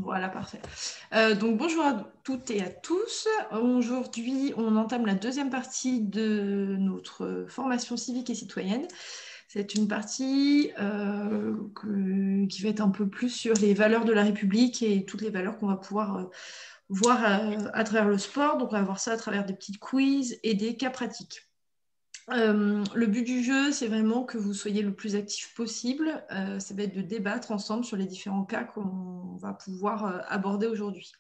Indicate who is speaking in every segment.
Speaker 1: Voilà, parfait. Donc, bonjour à toutes et à tous. Aujourd'hui, on entame la deuxième partie de notre formation civique et citoyenne. C'est une partie qui va être un peu plus sur les valeurs de la République et toutes les valeurs qu'on va pouvoir voir à travers le sport. Donc, on va voir ça à travers des petites quiz et des cas pratiques. Le but du jeu, c'est vraiment que vous soyez le plus actif possible. Ça va être de débattre ensemble sur les différents cas qu'on va pouvoir aborder aujourd'hui.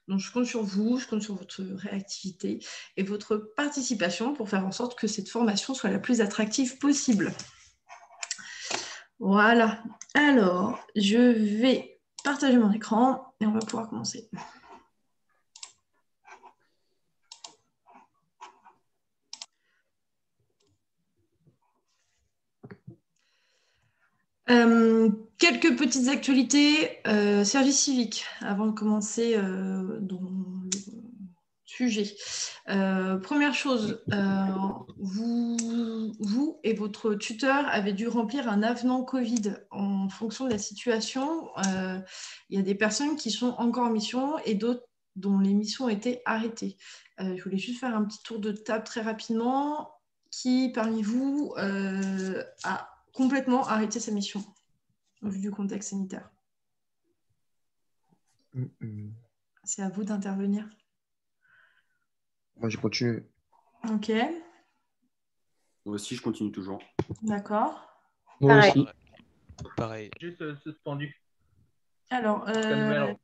Speaker 1: Donc, je compte sur vous, je compte sur votre réactivité et votre participation pour faire en sorte que cette formation soit la plus attractive possible. Voilà. Alors, je vais partager mon écran et on va pouvoir commencer. Quelques petites actualités service civique avant de commencer dans le sujet. Première chose, vous et votre tuteur avez dû remplir un avenant Covid en fonction de la situation. Il y a des personnes qui sont encore en mission et d'autres dont les missions ont été arrêtées. Je voulais juste faire un petit tour de table très rapidement. Qui parmi vous a complètement arrêté sa mission au vu du contexte sanitaire? C'est à vous d'intervenir.
Speaker 2: Moi, je continue.
Speaker 1: Ok,
Speaker 3: Moi aussi, je continue toujours.
Speaker 1: d'accord.
Speaker 4: Moi
Speaker 5: Pareil.
Speaker 4: aussi. Pareil.
Speaker 6: Juste suspendu.
Speaker 1: Alors,
Speaker 6: Jusqu'à nouvel ordre.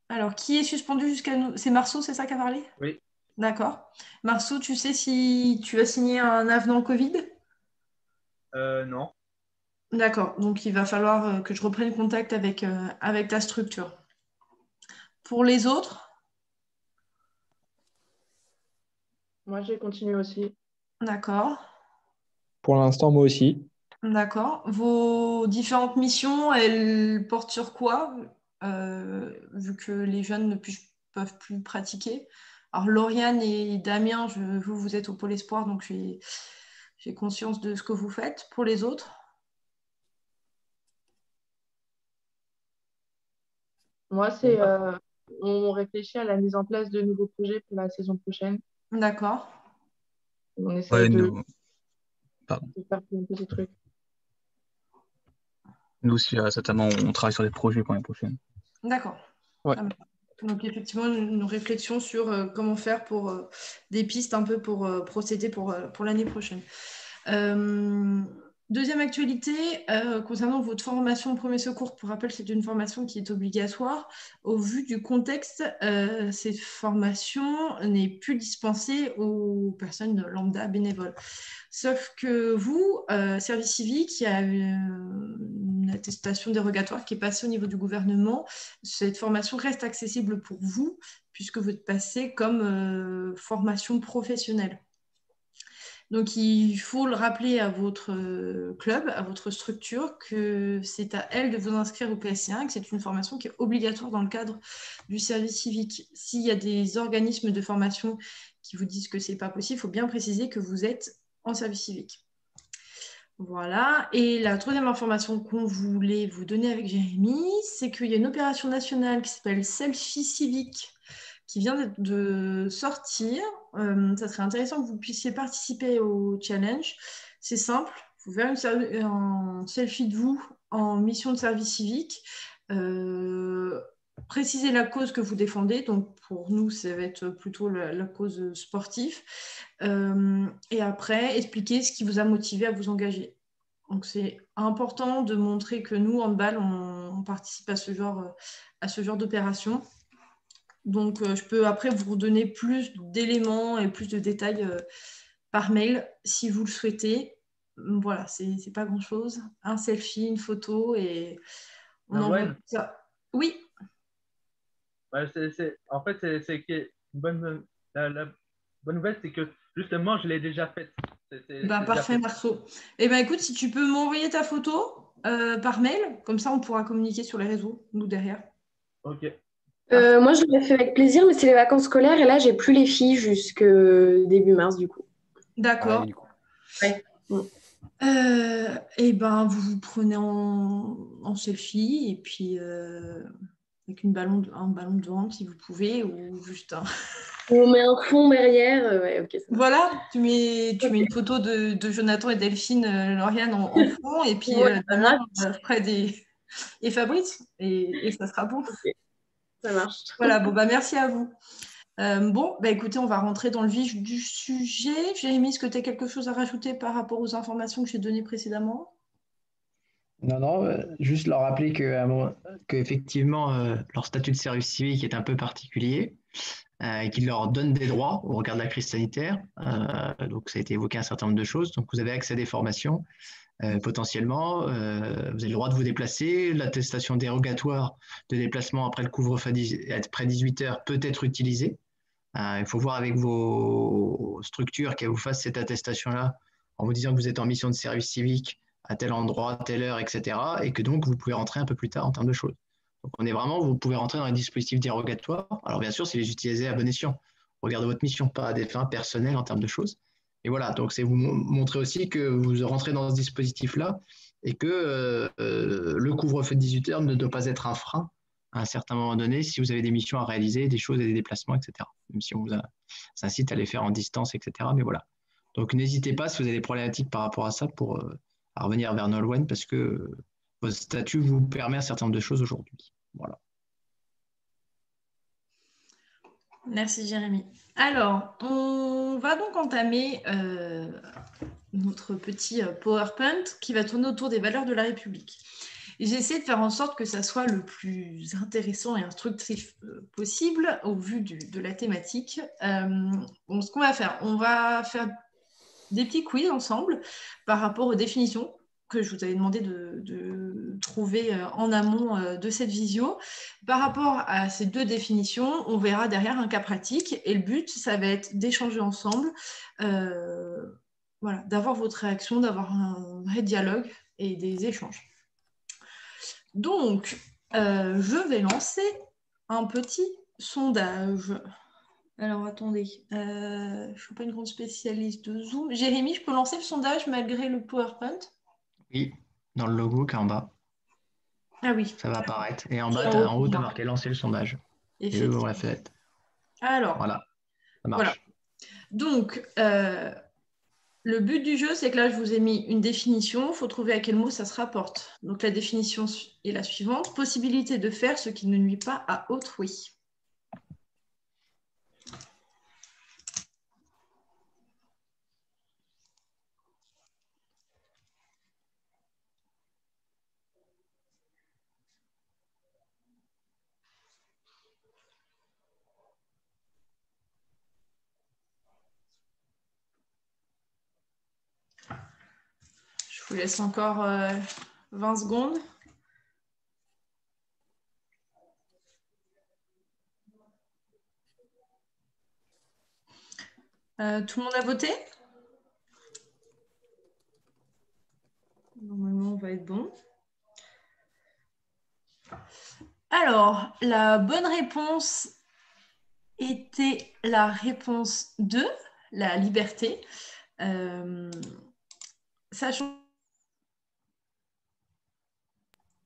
Speaker 1: alors, qui est suspendu jusqu'à nous? C'est Marceau, c'est ça qui a parlé?
Speaker 6: Oui.
Speaker 1: D'accord. Marceau, tu sais si tu as signé un avenant Covid?
Speaker 6: Non.
Speaker 1: D'accord, donc il va falloir que je reprenne contact avec ta structure. Pour les autres?
Speaker 5: Moi, j'ai continué aussi.
Speaker 1: D'accord.
Speaker 4: Pour l'instant, moi aussi.
Speaker 1: D'accord. Vos différentes missions, elles portent sur quoi, vu que les jeunes ne peuvent plus pratiquer? Alors, Lauriane et Damien, vous êtes au Pôle Espoir, donc j'ai conscience de ce que vous faites. Pour les autres?
Speaker 5: Moi, on réfléchit à la mise en place de nouveaux projets pour la saison prochaine.
Speaker 1: D'accord.
Speaker 5: On essaye de faire plein de petits trucs.
Speaker 7: Nous aussi, certainement, on travaille sur des projets pour l'année prochaine.
Speaker 1: D'accord.
Speaker 4: Ouais.
Speaker 1: Donc, effectivement, une réflexion sur comment faire pour des pistes un peu pour procéder pour l'année prochaine. Deuxième actualité, concernant votre formation au premier secours, pour rappel, c'est une formation qui est obligatoire. Au vu du contexte, cette formation n'est plus dispensée aux personnes lambda bénévoles. Sauf que vous, service civique, il y a une attestation dérogatoire qui est passée au niveau du gouvernement. Cette formation reste accessible pour vous, puisque vous êtes passé comme formation professionnelle. Donc, il faut le rappeler à votre club, à votre structure, que c'est à elle de vous inscrire au PSC1, que c'est une formation qui est obligatoire dans le cadre du service civique. S'il y a des organismes de formation qui vous disent que ce n'est pas possible, il faut bien préciser que vous êtes en service civique. Voilà. Et la troisième information qu'on voulait vous donner avec Jérémy, c'est qu'il y a une opération nationale qui s'appelle Selfie Civique, qui vient de sortir. Ça serait intéressant que vous puissiez participer au challenge. C'est simple, vous faire un selfie de vous en mission de service civique. Préciser la cause que vous défendez. Donc, pour nous, ça va être plutôt la cause sportive. Et après, expliquer ce qui vous a motivé à vous engager. Donc, c'est important de montrer que nous, handball, on participe à ce genre d'opération. Donc, je peux après vous redonner plus d'éléments et plus de détails par mail si vous le souhaitez. Voilà, c'est pas grand-chose. Un selfie, une photo et on envoie ça. Oui.
Speaker 6: En fait, c'est que la bonne nouvelle, c'est que justement, je l'ai déjà faite.
Speaker 1: Parfait, Marceau. Eh bien, écoute, si tu peux m'envoyer ta photo par mail, comme ça, on pourra communiquer sur les réseaux, nous, derrière.
Speaker 6: Ok.
Speaker 5: Moi, je l'aurais fait avec plaisir, mais c'est les vacances scolaires et là, j'ai plus les filles jusque début mars, du coup.
Speaker 1: D'accord.
Speaker 7: du coup.
Speaker 5: Ouais.
Speaker 1: Et ben, vous prenez en selfie et puis avec un ballon de vente si vous pouvez, ou juste un...
Speaker 5: On met un fond derrière. Ouais, ok, ça marche.
Speaker 1: Voilà, tu mets une photo de Jonathan et Delphine, Lauriane en fond, et puis
Speaker 5: Ouais,
Speaker 1: Damien, Fred et Fabrice, et ça sera bon.
Speaker 5: ça marche.
Speaker 1: Voilà, bon, merci à vous. Bon, écoutez, on va rentrer dans le vif du sujet. Jérémy, est-ce que tu as quelque chose à rajouter par rapport aux informations que j'ai données précédemment?
Speaker 8: Non, juste leur rappeler qu'effectivement, leur statut de service civique est un peu particulier et qu'il leur donne des droits au regard de la crise sanitaire. Donc, ça a été évoqué un certain nombre de choses. Donc, vous avez accès à des formations potentiellement. Vous avez le droit de vous déplacer. L'attestation dérogatoire de déplacement après le couvre-feu après 18 heures peut être utilisée. Il faut voir avec vos structures qu'elles vous fassent cette attestation-là en vous disant que vous êtes en mission de service civique à tel endroit, à telle heure, etc. Et que donc, vous pouvez rentrer un peu plus tard en termes de choses. Donc, vous pouvez rentrer dans les dispositifs dérogatoires. Alors, bien sûr, c'est les utiliser à bon escient. Regardez votre mission, pas à des fins personnelles en termes de choses. Et voilà, donc c'est vous montrer aussi que vous rentrez dans ce dispositif-là et que le couvre-feu de 18 heures ne doit pas être un frein à un certain moment donné si vous avez des missions à réaliser, des choses et des déplacements, etc. Même si on vous incite à les faire en distance, etc. Mais voilà. Donc, n'hésitez pas si vous avez des problématiques par rapport à ça pour à revenir vers Nolwenn parce que votre statut vous permet un certain nombre de choses aujourd'hui. Voilà.
Speaker 1: Merci Jérémy. Alors, on va donc entamer notre petit PowerPoint qui va tourner autour des valeurs de la République. J'essaie de faire en sorte que ça soit le plus intéressant et instructif possible au vu de la thématique. Bon, ce qu'on va faire, on va faire des petits quiz ensemble par rapport aux définitions que je vous avais demandé de trouver en amont de cette visio. Par rapport à ces deux définitions, on verra derrière un cas pratique et le but, ça va être d'échanger ensemble, voilà, d'avoir votre réaction, d'avoir un vrai dialogue et des échanges. Donc, je vais lancer un petit sondage. Alors, attendez, je ne suis pas une grande spécialiste de Zoom. Jérémy, je peux lancer le sondage malgré le PowerPoint?
Speaker 8: Oui, dans le logo qui est en bas.
Speaker 1: Ah oui.
Speaker 8: Ça va apparaître. Et en bas,
Speaker 1: en
Speaker 8: haut, tu as marqué lancer le sondage. Et eux vont la faire.
Speaker 1: Alors,
Speaker 8: voilà, ça marche.
Speaker 1: Voilà. Donc, le but du jeu, c'est que là, je vous ai mis une définition. Il faut trouver à quel mot ça se rapporte. Donc, la définition est la suivante. Possibilité de faire ce qui ne nuit pas à autrui. Je vous laisse encore 20 secondes. Tout le monde a voté? Normalement, on va être bon. Alors, la bonne réponse était la réponse 2, la liberté. Sachant...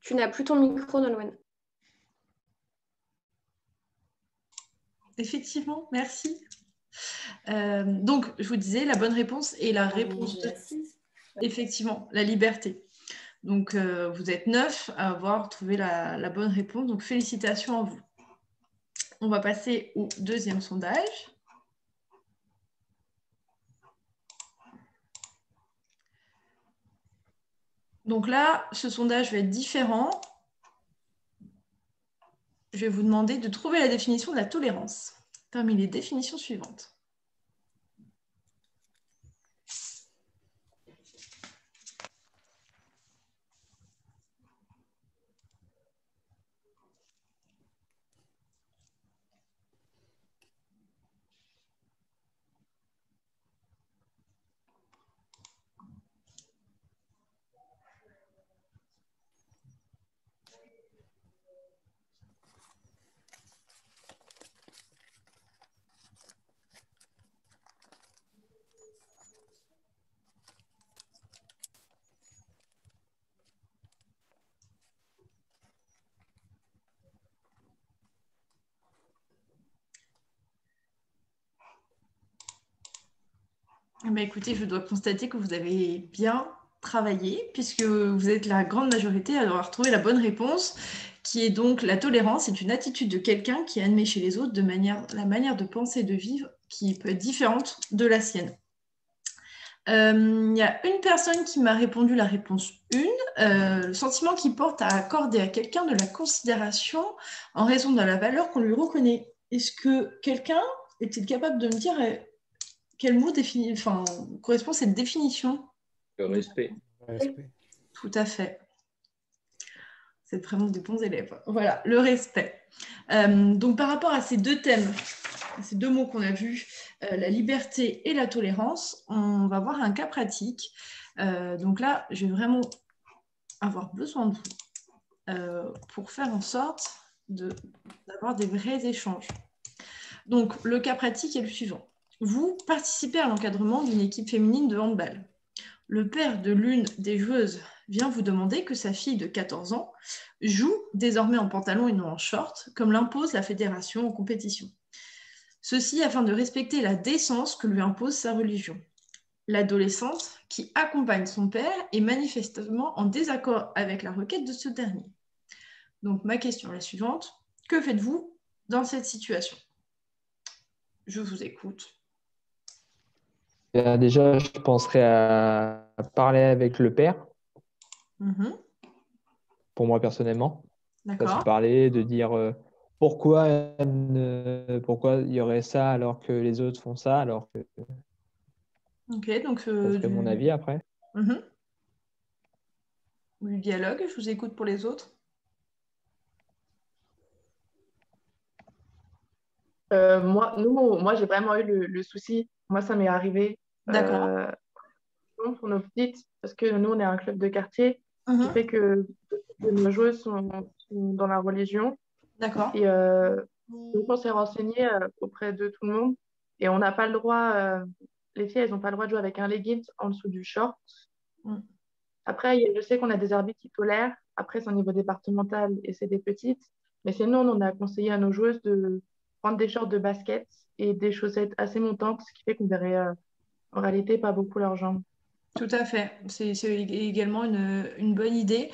Speaker 5: Tu n'as plus ton micro, Nolwenn.
Speaker 1: Effectivement, merci. Donc, je vous disais, la bonne réponse est la réponse 2. Effectivement, la liberté. Donc, vous êtes 9 à avoir trouvé la bonne réponse. Donc, félicitations à vous. On va passer au deuxième sondage. Donc là, ce sondage va être différent. Je vais vous demander de trouver la définition de la tolérance parmi les définitions suivantes. Écoutez, je dois constater que vous avez bien travaillé, puisque vous êtes la grande majorité à avoir trouvé la bonne réponse, qui est donc la tolérance est une attitude de quelqu'un qui admet chez les autres la manière de penser et de vivre qui peut être différente de la sienne. Il y a une personne qui m'a répondu la réponse 1, le sentiment qui porte à accorder à quelqu'un de la considération en raison de la valeur qu'on lui reconnaît. Est-ce que quelqu'un est-il capable de me dire quel mot correspond à cette définition?
Speaker 9: Le respect.
Speaker 1: Tout à fait. C'est vraiment des bons élèves. Voilà, le respect. Donc, par rapport à ces deux thèmes, ces deux mots qu'on a vus, la liberté et la tolérance, on va voir un cas pratique. Donc là, je vais vraiment avoir besoin de vous pour faire en sorte d'avoir des vrais échanges. Donc, le cas pratique est le suivant. Vous participez à l'encadrement d'une équipe féminine de handball. Le père de l'une des joueuses vient vous demander que sa fille de 14 ans joue désormais en pantalon et non en short, comme l'impose la fédération en compétition. Ceci afin de respecter la décence que lui impose sa religion. L'adolescente qui accompagne son père est manifestement en désaccord avec la requête de ce dernier. Donc ma question est la suivante. Que faites-vous dans cette situation? Je vous écoute.
Speaker 4: Déjà, je penserais à parler avec le père, pour moi personnellement.
Speaker 1: D'accord.
Speaker 4: Se parler, de dire pourquoi il y aurait ça alors que les autres font ça, alors que
Speaker 1: Ok, donc
Speaker 4: ça serait mon avis après.
Speaker 1: Du dialogue, je vous écoute pour les autres.
Speaker 10: Moi, j'ai vraiment eu le souci. Moi, ça m'est arrivé.
Speaker 1: D'accord.
Speaker 10: Pour nos petites, parce que nous, on est un club de quartier, qui fait que nos joueuses sont dans la religion.
Speaker 1: D'accord.
Speaker 10: Et donc, on s'est renseigné auprès de tout le monde. Et on n'a pas le droit, les filles, elles n'ont pas le droit de jouer avec un leggings en dessous du short. Après, je sais qu'on a des arbitres qui tolèrent. Après, c'est au niveau départemental et c'est des petites. Mais sinon, on a conseillé à nos joueuses de prendre des shorts de basket et des chaussettes assez montantes, ce qui fait qu'on verrait en réalité pas beaucoup leurs jambes.
Speaker 1: Tout à fait. C'est également une bonne idée,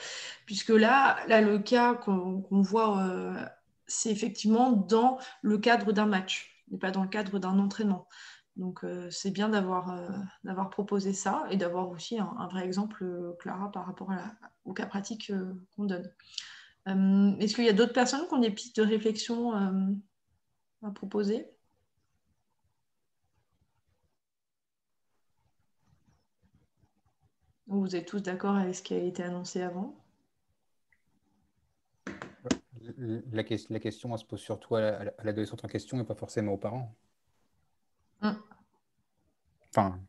Speaker 1: puisque là le cas qu'on voit, c'est effectivement dans le cadre d'un match, et pas dans le cadre d'un entraînement. Donc, c'est bien d'avoir proposé ça et d'avoir aussi un vrai exemple, Clara, par rapport au cas pratique qu'on donne. Est-ce qu'il y a d'autres personnes qui ont des pistes de réflexion à proposer? Vous êtes tous d'accord avec ce qui a été annoncé avant?
Speaker 11: La question, elle se pose surtout à l'adolescente en question et pas forcément aux parents. Enfin,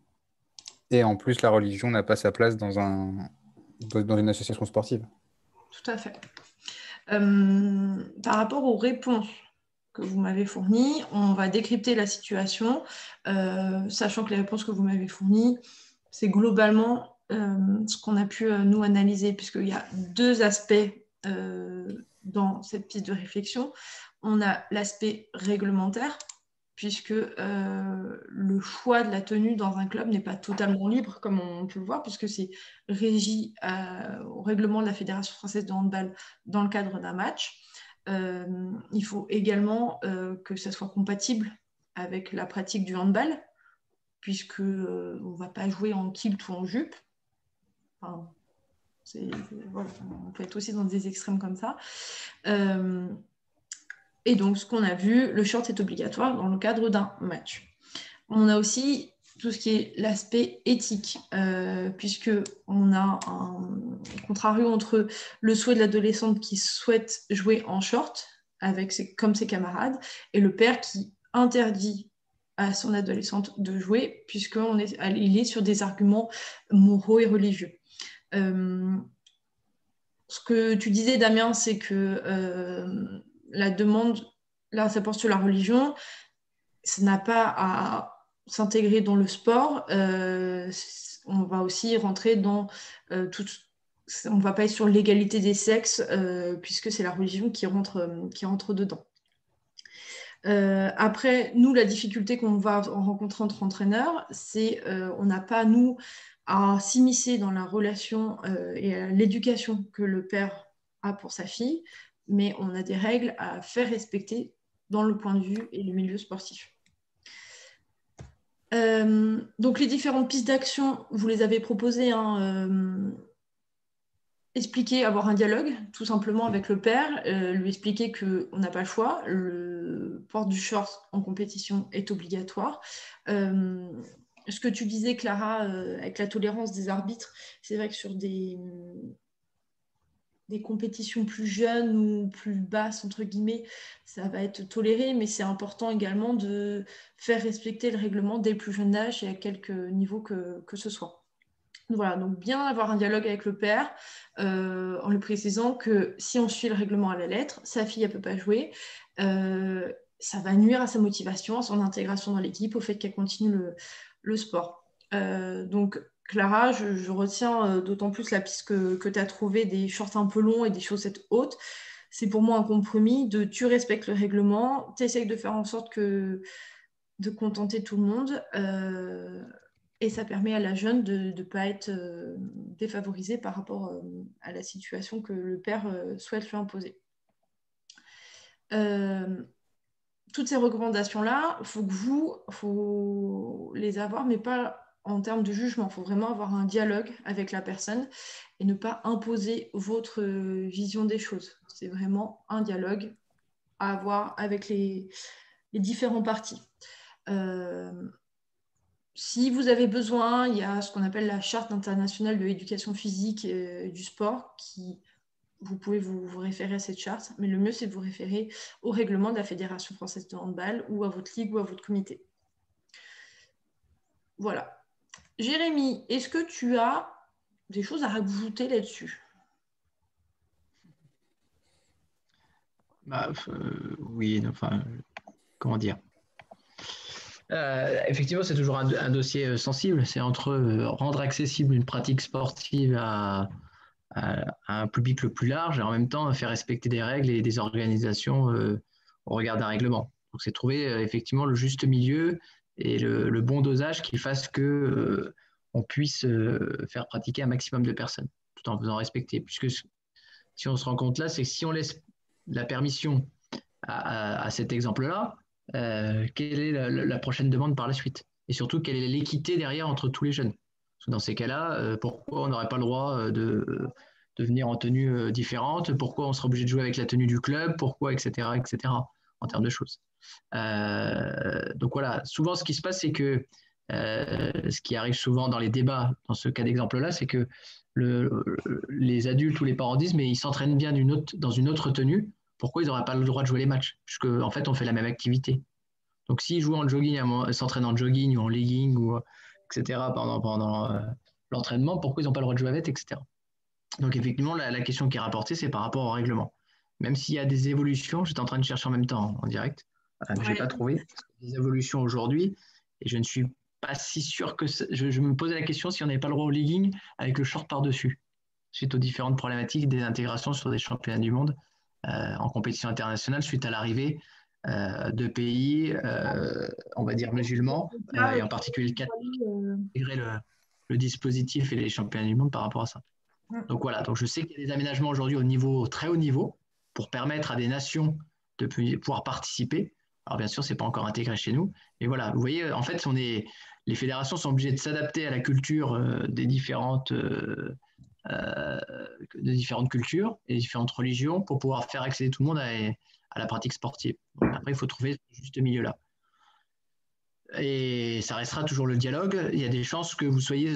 Speaker 11: et en plus, la religion n'a pas sa place dans une association sportive.
Speaker 1: Tout à fait. Par rapport aux réponses que vous m'avez fournies, on va décrypter la situation, sachant que les réponses que vous m'avez fournies, c'est globalement ce qu'on a pu nous analyser, puisqu'il y a deux aspects dans cette piste de réflexion. On a l'aspect réglementaire, puisque le choix de la tenue dans un club n'est pas totalement libre, comme on peut le voir, puisque c'est régi au règlement de la Fédération française de handball dans le cadre d'un match. Il faut également que ça soit compatible avec la pratique du handball, puisque on ne va pas jouer en kilt ou en jupe. Enfin, voilà, on peut être aussi dans des extrêmes comme ça. Et donc, ce qu'on a vu, le short est obligatoire dans le cadre d'un match. On a aussi tout ce qui est l'aspect éthique, puisqu'on a un contrario entre le souhait de l'adolescente qui souhaite jouer en short comme ses camarades et le père qui interdit à son adolescente de jouer, puisqu'il est sur des arguments moraux et religieux. Ce que tu disais, Damien, c'est que la demande, là, ça porte sur la religion, ça n'a pas à s'intégrer dans le sport. On va aussi rentrer dans on ne va pas être sur l'égalité des sexes, puisque c'est la religion qui rentre dedans. Après, nous, la difficulté qu'on va rencontrer entre entraîneurs, c'est on n'a pas, nous, à s'immiscer dans la relation et à l'éducation que le père a pour sa fille, mais on a des règles à faire respecter dans le point de vue et le milieu sportif. Donc les différentes pistes d'action, vous les avez proposées, hein, expliquer, avoir un dialogue tout simplement avec le père, lui expliquer qu'on n'a pas le choix, le port du short en compétition est obligatoire. Ce que tu disais, Clara, avec la tolérance des arbitres, c'est vrai que sur des compétitions plus jeunes ou plus basses, entre guillemets, ça va être toléré, mais c'est important également de faire respecter le règlement dès le plus jeune âge et à quelque niveau que ce soit. Voilà, donc bien avoir un dialogue avec le père en lui précisant que si on suit le règlement à la lettre, sa fille elle peut pas jouer, ça va nuire à sa motivation, à son intégration dans l'équipe, au fait qu'elle continue le sport. Donc Clara, je retiens d'autant plus la piste que tu as trouvée des shorts un peu longs et des chaussettes hautes. C'est pour moi un compromis de tu respectes le règlement, tu essayes de faire en sorte de contenter tout le monde. Et ça permet à la jeune de ne pas être défavorisée par rapport à la situation que le père souhaite lui imposer. Toutes ces recommandations-là, il faut les avoir, mais pas en termes de jugement. Il faut vraiment avoir un dialogue avec la personne et ne pas imposer votre vision des choses. C'est vraiment un dialogue à avoir avec les différents parties. Si vous avez besoin, il y a ce qu'on appelle la Charte internationale de l'éducation physique et du sport, vous pouvez vous référer à cette charte, mais le mieux, c'est de vous référer au règlement de la Fédération française de handball ou à votre ligue ou à votre comité. Voilà. Jérémy, est-ce que tu as des choses à rajouter là-dessus?
Speaker 8: Oui, enfin, comment dire? Effectivement, c'est toujours un dossier sensible. C'est entre rendre accessible une pratique sportive à un public le plus large et en même temps faire respecter des règles et des organisations au regard d'un règlement. Donc, c'est trouver effectivement le juste milieu et le bon dosage qui fasse que on puisse faire pratiquer un maximum de personnes tout en faisant respecter. Puisque si on se rend compte là, c'est que si on laisse la permission à cet exemple-là, quelle est la prochaine demande par la suite? Et surtout, quelle est l'équité derrière entre tous les jeunes? Parce que dans ces cas-là, pourquoi on n'aurait pas le droit de venir en tenue différente? Pourquoi on serait obligé de jouer avec la tenue du club? Pourquoi, etc., en termes de choses. Donc voilà, souvent ce qui se passe, c'est que ce qui arrive souvent dans les débats, dans ce cas d'exemple-là, c'est que les adultes ou les parents disent, mais ils s'entraînent bien dans une autre tenue. Pourquoi ils n'auraient pas le droit de jouer les matchs? Puisque en fait, on fait la même activité. Donc, s'ils jouent en jogging, s'entraînent en jogging ou en legging, ou, etc., pendant l'entraînement, pourquoi ils n'ont pas le droit de jouer avec, etc. Donc, effectivement, la question qui est rapportée, c'est par rapport au règlement. Même s'il y a des évolutions, j'étais en train de chercher en même temps en direct, mais je n'ai pas trouvé des évolutions aujourd'hui, et je ne suis pas si sûr que je me posais la question si on n'avait pas le droit au legging avec le short par-dessus, suite aux différentes problématiques des intégrations sur des championnats du monde en compétition internationale suite à l'arrivée de pays, on va dire musulmans, et en particulier le Qatar, intégrer le dispositif et les championnats du monde par rapport à ça. Donc voilà, donc je sais qu'il y a des aménagements aujourd'hui très haut niveau pour permettre à des nations de pouvoir participer. Alors bien sûr, ce n'est pas encore intégré chez nous, mais voilà, vous voyez, en fait, les fédérations sont obligées de s'adapter à la culture des différentes cultures et différentes religions pour pouvoir faire accéder tout le monde à la pratique sportive. Donc après, il faut trouver ce juste milieu-là. Et ça restera toujours le dialogue. Il y a des chances que vous soyez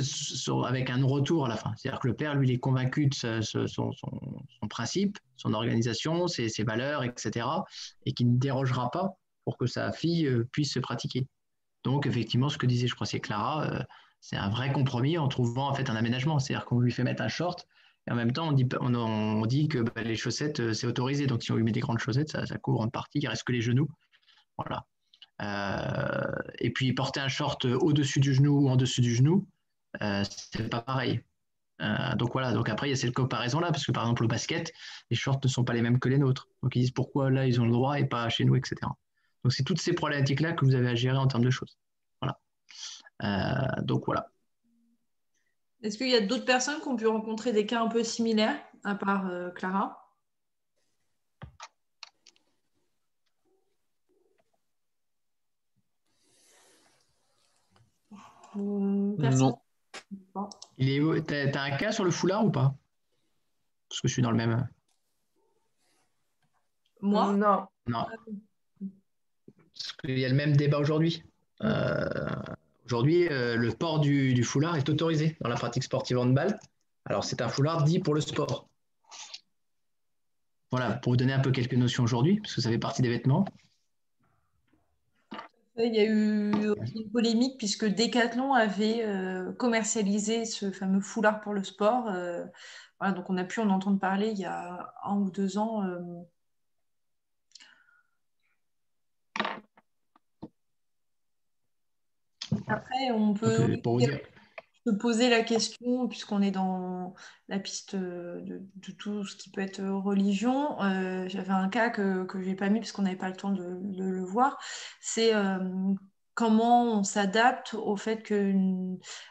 Speaker 8: avec un non-retour à la fin. C'est-à-dire que le père, lui, il est convaincu de son principe, son organisation, ses valeurs, etc. et qu'il ne dérogera pas pour que sa fille puisse se pratiquer. Donc, effectivement, ce que disait, je crois, c'est Clara, c'est un vrai compromis en trouvant en fait un aménagement. C'est-à-dire qu'on lui fait mettre un short et en même temps, on dit que les chaussettes, c'est autorisé. Donc, si on lui met des grandes chaussettes, ça couvre une partie, il ne reste que les genoux. Voilà. Et puis, porter un short au-dessus du genou ou en dessus du genou, c'est pas pareil. Donc voilà, donc après il y a cette comparaison-là, parce que par exemple au basket, les shorts ne sont pas les mêmes que les nôtres. Donc ils disent pourquoi là ils ont le droit et pas chez nous, etc. Donc, c'est toutes ces problématiques-là que vous avez à gérer en termes de choses. Voilà. Donc, voilà.
Speaker 1: Est-ce qu'il y a d'autres personnes qui ont pu rencontrer des cas un peu similaires, à part Clara? Personne?
Speaker 4: Non.
Speaker 1: Bon.
Speaker 8: T'as un cas sur le foulard ou pas? Parce que je suis dans le même.
Speaker 1: Moi?
Speaker 10: Non.
Speaker 8: Non. Parce qu'il y a le même débat aujourd'hui. Aujourd'hui, le port du foulard est autorisé dans la pratique sportive handball. Alors, c'est un foulard dit pour le sport. Voilà, pour vous donner un peu quelques notions aujourd'hui, parce que ça fait partie des vêtements.
Speaker 1: Il y a eu aussi une polémique puisque Decathlon avait commercialisé ce fameux foulard pour le sport. Voilà, donc on a pu en entendre parler il y a 1 ou 2 ans. Après, on peut
Speaker 8: Donc, pour vous dire.
Speaker 1: se poser la question, puisqu'on est dans la piste de tout ce qui peut être religion. J'avais un cas que je n'ai pas mis parce qu'on n'avait pas le temps de le voir. C'est comment on s'adapte au fait que,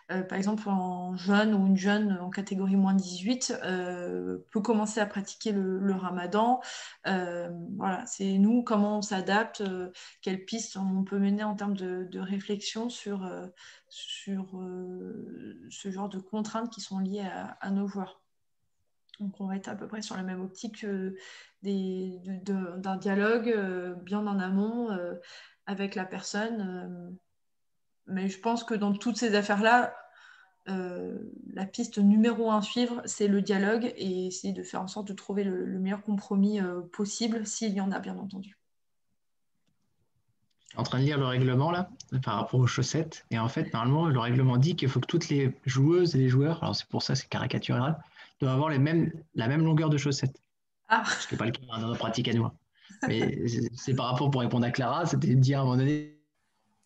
Speaker 1: par exemple, un jeune ou une jeune en catégorie moins 18 peut commencer à pratiquer le ramadan. Voilà, c'est nous, comment on s'adapte, quelles pistes on peut mener en termes de réflexion sur ce genre de contraintes qui sont liées à nos joueurs. Donc on va être à peu près sur la même optique d'un dialogue bien en amont avec la personne. Mais je pense que dans toutes ces affaires-là, la piste numéro 1 à suivre, c'est le dialogue et essayer de faire en sorte de trouver le meilleur compromis possible, s'il y en a bien entendu.
Speaker 8: En train de lire le règlement là, par rapport aux chaussettes. Et en fait, normalement, le règlement dit qu'il faut que toutes les joueuses et les joueurs, alors c'est pour ça, c'est caricatural, doivent avoir la même longueur de chaussettes.
Speaker 1: Ah.
Speaker 8: Ce qui n'est pas le cas dans notre pratique à nous. Mais c'est par rapport, pour répondre à Clara, c'était de dire à un moment donné,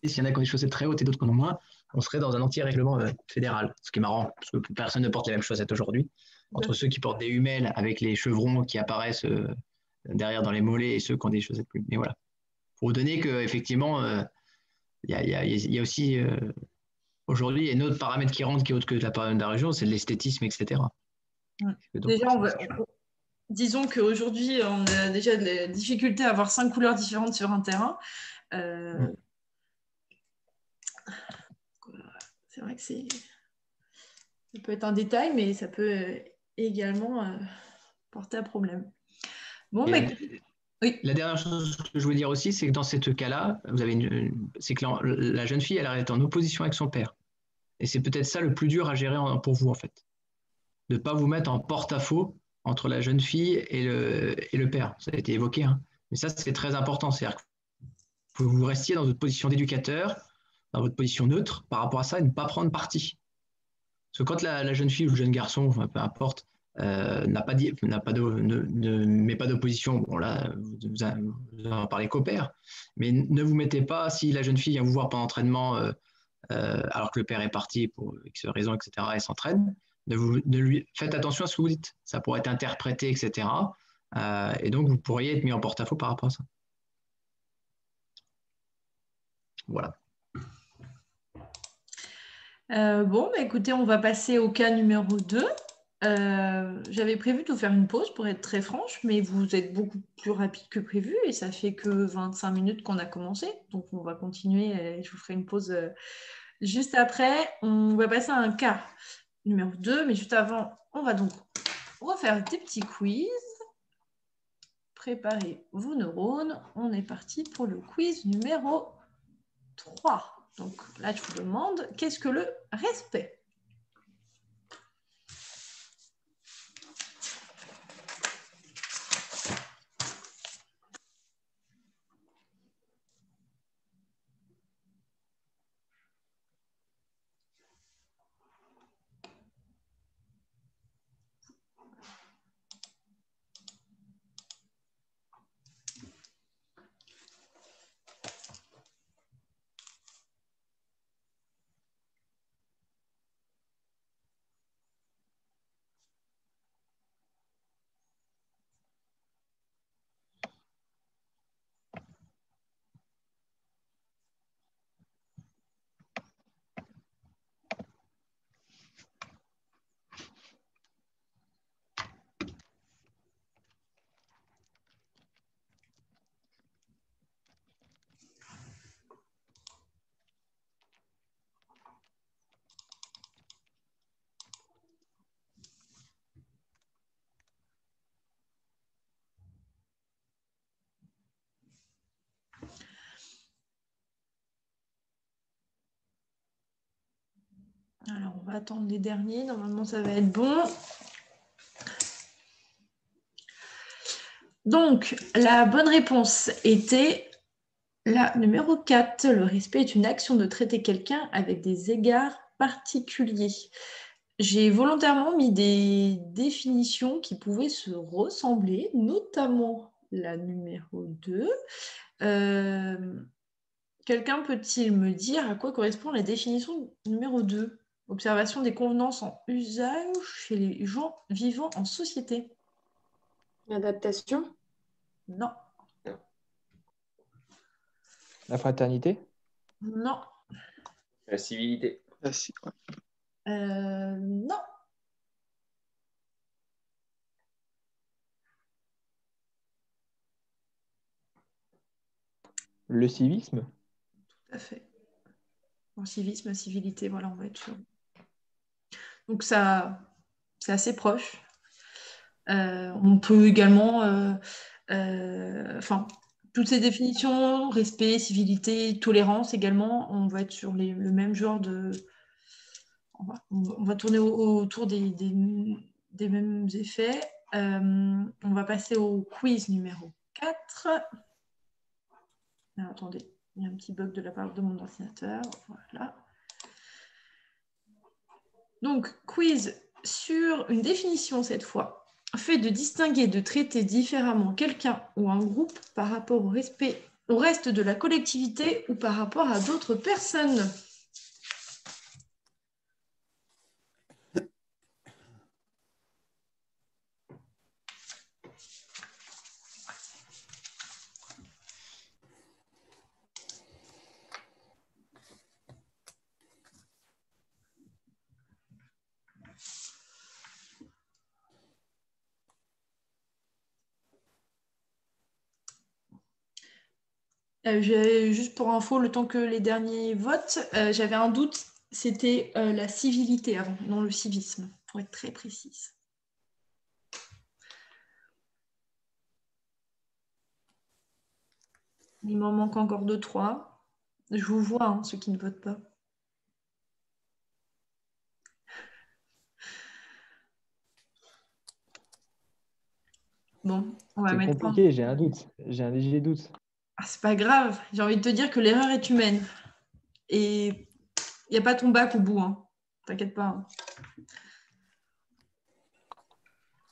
Speaker 8: s'il y en a qui ont des chaussettes très hautes et d'autres qui en ont moins, on serait dans un anti-règlement fédéral. Ce qui est marrant, parce que personne ne porte les mêmes chaussettes aujourd'hui. Entre ceux qui portent des humelles avec les chevrons qui apparaissent derrière dans les mollets et ceux qui ont des chaussettes plus. Mais voilà. Pour vous donner qu'effectivement, il y a aussi aujourd'hui, il y a un autre paramètre qui rentre qui est autre que la paramètre de la région, c'est l'esthétisme, etc.
Speaker 1: Déjà, disons qu'aujourd'hui, on a déjà de la difficulté à avoir 5 couleurs différentes sur un terrain. C'est vrai que ça peut être un détail, mais ça peut également porter à problème. Bon,
Speaker 8: oui. La dernière chose que je voulais dire aussi, c'est que dans ce cas-là, c'est que la jeune fille, elle est en opposition avec son père. Et c'est peut-être ça le plus dur à gérer pour vous, en fait. De ne pas vous mettre en porte-à-faux entre la jeune fille et le père. Ça a été évoqué, hein. Mais ça, c'est très important. C'est-à-dire que vous restiez dans votre position d'éducateur, dans votre position neutre, par rapport à ça, et ne pas prendre parti. Parce que quand la jeune fille ou le jeune garçon, enfin, peu importe, ne met pas d'opposition, bon là, vous en parlez qu'au père, mais ne vous mettez pas, si la jeune fille vient vous voir pendant l'entraînement, alors que le père est parti pour X raisons, etc., et s'entraîne, faites attention à ce que vous dites. Ça pourrait être interprété, etc. Et donc, vous pourriez être mis en porte-à-faux par rapport à ça. Voilà.
Speaker 1: Bon, écoutez, on va passer au cas numéro 2. J'avais prévu de vous faire une pause pour être très franche, mais vous êtes beaucoup plus rapide que prévu et ça fait que 25 minutes qu'on a commencé. Donc, on va continuer et je vous ferai une pause juste après. On va passer à un cas numéro 2, mais juste avant, on va donc refaire des petits quiz. Préparez vos neurones. On est parti pour le quiz numéro 3. Donc là, je vous demande, qu'est-ce que le respect ? va attendre les derniers. Normalement, ça va être bon. Donc, la bonne réponse était la numéro 4. Le respect est une action de traiter quelqu'un avec des égards particuliers. J'ai volontairement mis des définitions qui pouvaient se ressembler, notamment la numéro 2. Quelqu'un peut-il me dire à quoi correspond la définition numéro 2? Observation des convenances en usage chez les gens vivant en société.
Speaker 5: L'adaptation?
Speaker 1: Non.
Speaker 4: La fraternité?
Speaker 1: Non.
Speaker 9: La civilité.
Speaker 1: Non.
Speaker 4: Le civisme?
Speaker 1: Tout à fait. En civisme, civilité, voilà, on va être sûr. Donc ça, c'est assez proche. On peut également, toutes ces définitions, respect, civilité, tolérance également, on va être sur le même genre de... On va tourner autour des mêmes effets. On va passer au quiz numéro 4. Ah, attendez, il y a un petit bug de la part de mon ordinateur. Voilà. Donc, quiz sur une définition cette fois. Fait de distinguer, de traiter différemment quelqu'un ou un groupe par rapport au respect, au reste de la collectivité ou par rapport à d'autres personnes. Juste pour info, le temps que les derniers votent, j'avais un doute, c'était la civilité avant, non le civisme, pour être très précise. Il m'en manque encore 2-3. Je vous vois, hein, ceux qui ne votent pas. Bon, on va
Speaker 4: C'est
Speaker 1: mettre...
Speaker 4: compliqué, j'ai un doute. J'ai un léger doute.
Speaker 1: Ah, c'est pas grave, j'ai envie de te dire que l'erreur est humaine. Et il n'y a pas ton bac au bout, hein. T'inquiète pas. Hein.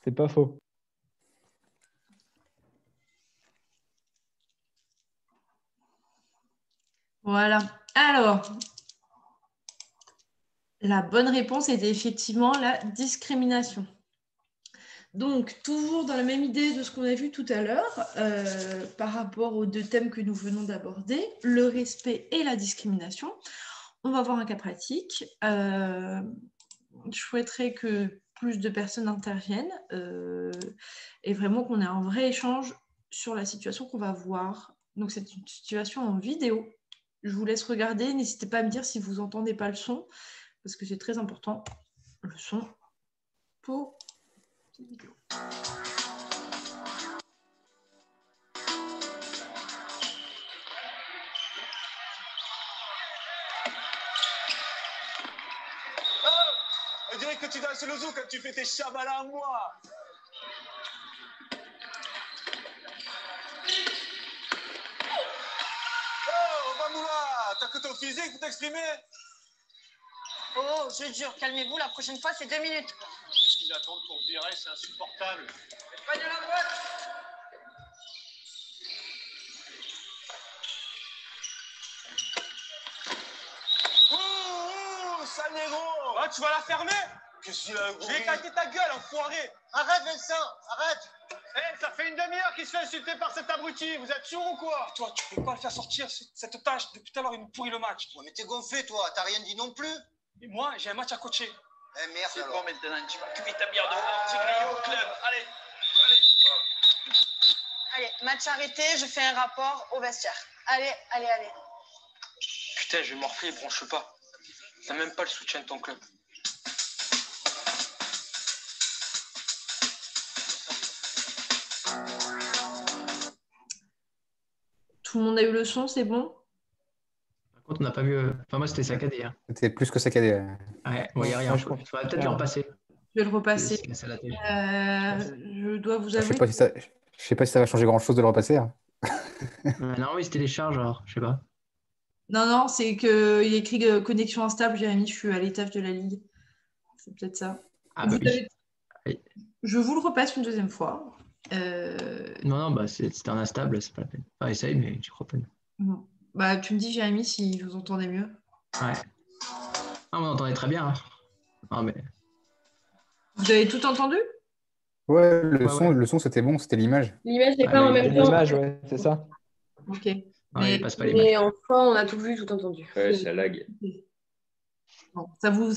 Speaker 4: C'est pas faux.
Speaker 1: Voilà. Alors, la bonne réponse était effectivement la discrimination. Donc, toujours dans la même idée de ce qu'on a vu tout à l'heure, par rapport aux deux thèmes que nous venons d'aborder, le respect et la discrimination. On va voir un cas pratique. Je souhaiterais que plus de personnes interviennent et vraiment qu'on ait un vrai échange sur la situation qu'on va voir. Donc, c'est une situation en vidéo. Je vous laisse regarder. N'hésitez pas à me dire si vous n'entendez pas le son, parce que c'est très important, le son, pour cette vidéo.
Speaker 12: On dirait que tu danses le zouk quand tu fais tes chabalas à moi. Oh, Mamoula, t'as que ton physique pour t'exprimer?
Speaker 13: Oh, je jure, calmez-vous, la prochaine fois, c'est 2 minutes.
Speaker 12: Qu'est-ce qu'ils attendent pour virer? C'est insupportable.
Speaker 13: Pas de la boîte.
Speaker 12: Ouh, sale négro. Ah, tu vas la fermer? Qu'est-ce qu'il a, gros? Je vais éclater ta gueule, enfoiré. Arrête, Vincent, arrête. Eh, ça fait une demi-heure qu'il se fait insulter par cet abruti. Vous êtes sûr ou quoi? Toi, tu peux pas le faire sortir, cette tâche. Depuis tout à l'heure, il nous pourrit le match.
Speaker 14: Ouais, mais t'es gonflé, toi. T'as rien dit non plus.
Speaker 12: Et moi, j'ai un match à coacher.
Speaker 14: Eh merde,
Speaker 12: C'est
Speaker 14: alors.
Speaker 12: bon, maintenant, tu vas plus t'établir dehors. Tu vas au club. Allez.
Speaker 13: Allez, match arrêté, je fais un rapport au vestiaire. Allez, allez, allez.
Speaker 9: Putain, je vais morfler, bronche pas. T'as même pas le soutien de ton club.
Speaker 1: Tout le monde a eu le son, c'est bon?
Speaker 8: contre, on n'a pas vu. Enfin, moi, c'était saccadé. Hein.
Speaker 11: C'était plus que saccadé.
Speaker 8: Ouais, il n'y a rien.
Speaker 4: Ouais,
Speaker 8: Il faudrait peut-être le repasser.
Speaker 1: Je vais le repasser.
Speaker 8: C'est cassé la tête.
Speaker 1: Je dois vous
Speaker 11: Je sais
Speaker 1: avouer.
Speaker 11: pas si ça, je sais pas si ça va changer grand-chose de le repasser. Hein.
Speaker 8: Non, il se télécharge, alors, je sais pas.
Speaker 1: Non, c'est qu'il y a écrit connexion instable, Jérémy, je suis à l'étage de la ligue. C'est peut-être ça.
Speaker 8: Ah, bah oui. Oui.
Speaker 1: Je vous le repasse une deuxième fois.
Speaker 8: Non, bah, c'était un instable, c'est pas la peine. Enfin, essaye, mais tu crois pas.
Speaker 1: Bon. Bah, tu me dis, Jérémy, si vous entendez mieux.
Speaker 8: Ouais. Ah, on entendait très bien. Hein. Non, mais...
Speaker 1: Vous avez tout entendu?
Speaker 11: Ouais, le son c'était bon, c'était l'image.
Speaker 5: L'image n'est pas en même temps.
Speaker 4: L'image, ouais, c'est ça.
Speaker 1: Ok.
Speaker 8: Ouais, passe pas les
Speaker 5: Mais enfin, on a tout vu, tout entendu.
Speaker 15: Ouais, ça lag.
Speaker 1: Bon, ça vous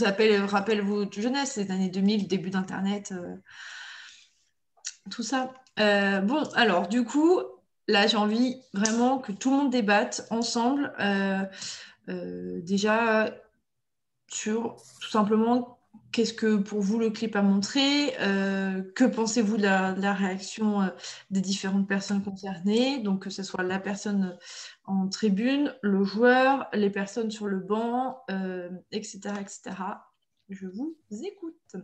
Speaker 1: rappelle votre jeunesse, les années 2000, début d'Internet, tout ça. Bon, alors, du coup, là, j'ai envie vraiment que tout le monde débatte ensemble. Déjà, sur tout simplement qu'est-ce que pour vous le clip a montré, que pensez-vous de la réaction des différentes personnes concernées, donc que ce soit la personne en tribune, le joueur, les personnes sur le banc, etc., etc. Je vous écoute.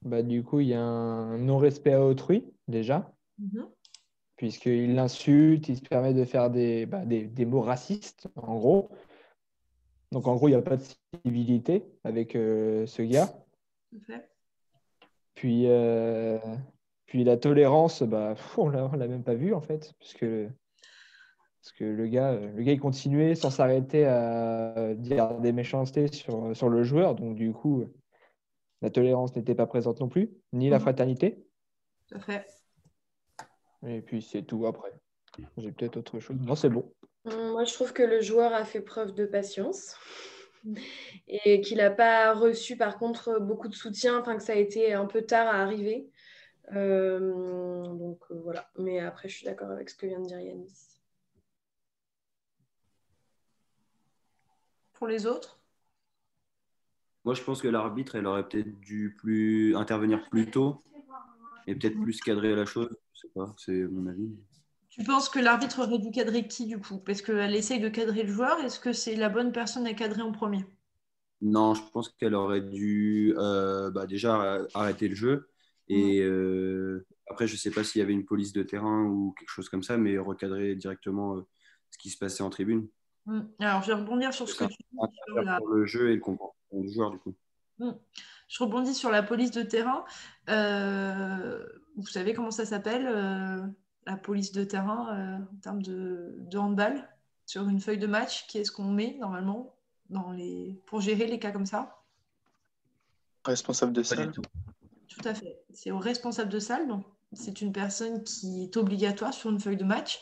Speaker 4: Bah, du coup, il y a un non-respect à autrui, déjà, puisqu'il l'insulte, il se permet de faire des mots racistes, en gros. Donc, en gros, il n'y a pas de civilité avec ce gars.
Speaker 1: Okay.
Speaker 4: Puis la tolérance, on ne l'a même pas vu, en fait, parce que le gars, il continuait sans s'arrêter à dire des méchancetés sur le joueur. Donc, du coup, la tolérance n'était pas présente non plus, ni la fraternité.
Speaker 1: Tout à fait.
Speaker 4: Et puis, c'est tout après. J'ai peut-être autre chose. Non, c'est bon.
Speaker 5: Moi, je trouve que le joueur a fait preuve de patience et qu'il n'a pas reçu, par contre, beaucoup de soutien, enfin que ça a été un peu tard à arriver. Donc, voilà. Mais après, je suis d'accord avec ce que vient de dire Yanis.
Speaker 1: Pour les autres?
Speaker 3: Moi, je pense que l'arbitre, elle aurait peut-être dû intervenir plus tôt et peut-être plus cadrer la chose. Je sais pas, c'est mon avis.
Speaker 1: Tu penses que l'arbitre aurait dû cadrer qui, du coup? Parce qu'elle essaye de cadrer le joueur. Est-ce que c'est la bonne personne à cadrer en premier?
Speaker 3: Non, je pense qu'elle aurait dû déjà arrêter le jeu. Et après, je ne sais pas s'il y avait une police de terrain ou quelque chose comme ça, mais recadrer directement ce qui se passait en tribune.
Speaker 1: Alors, je vais rebondir sur ce que tu dis.
Speaker 3: Pour le jeu et le comportement du joueur, du coup.
Speaker 1: Je rebondis sur la police de terrain. Vous savez comment ça s'appelle, la police de terrain, en termes de handball, sur une feuille de match? Qui est-ce qu'on met normalement pour gérer les cas comme ça?
Speaker 2: Responsable de salle.
Speaker 1: Tout à fait. C'est au responsable de salle. Donc, c'est une personne qui est obligatoire sur une feuille de match.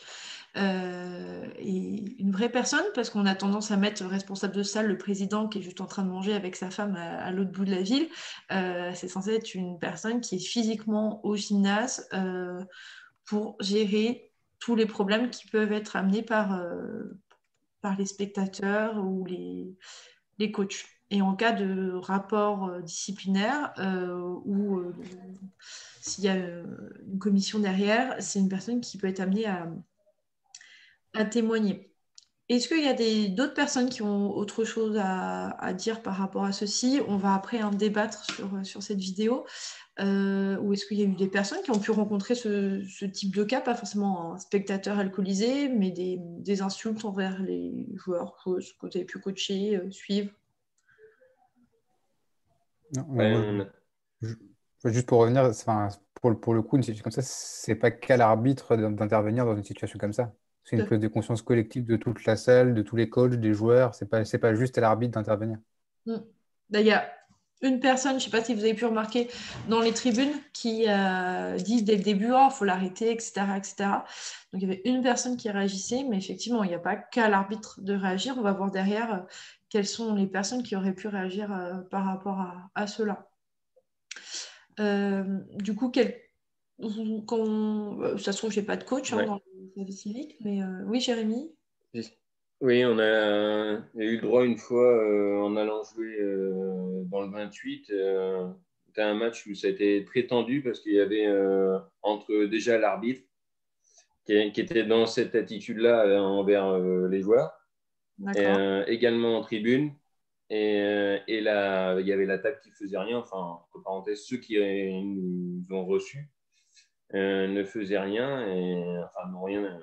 Speaker 1: Et une vraie personne, parce qu'on a tendance à mettre le responsable de salle, le président qui est juste en train de manger avec sa femme à l'autre bout de la ville. C'est censé être une personne qui est physiquement au gymnase pour gérer tous les problèmes qui peuvent être amenés par les spectateurs ou les coachs. Et en cas de rapport disciplinaire ou s'il y a une commission derrière, c'est une personne qui peut être amenée à témoigner. Est-ce qu'il y a d'autres personnes qui ont autre chose à dire par rapport à ceci? On va après débattre sur cette vidéo. Ou est-ce qu'il y a eu des personnes qui ont pu rencontrer ce type de cas, pas forcément un spectateur alcoolisé, mais des insultes envers les joueurs, joueuses que vous avez pu coacher, suivre?
Speaker 11: Non, juste pour revenir, pour le coup, une situation comme ça, c'est pas qu'à l'arbitre d'intervenir dans une situation comme ça. C'est une prise de conscience collective de toute la salle, de tous les coachs, des joueurs. C'est pas juste à l'arbitre d'intervenir.
Speaker 1: Il y a une personne, je ne sais pas si vous avez pu remarquer, dans les tribunes qui disent dès le début il faut l'arrêter, etc., etc. Donc il y avait une personne qui réagissait, mais effectivement, il n'y a pas qu'à l'arbitre de réagir. On va voir derrière quelles sont les personnes qui auraient pu réagir par rapport à cela. Du coup, ça se trouve, je n'ai pas de coach dans le service civique, mais oui, Jérémy?
Speaker 15: Oui, on a eu le droit une fois, en allant jouer dans le 28, c'était un match où ça a été très tendu parce qu'il y avait entre déjà l'arbitre qui était dans cette attitude-là envers les joueurs également en tribune. Et là, il y avait la table qui faisait rien. Enfin, entre parenthèses, ceux qui nous ont reçus ne faisaient rien et n'ont rien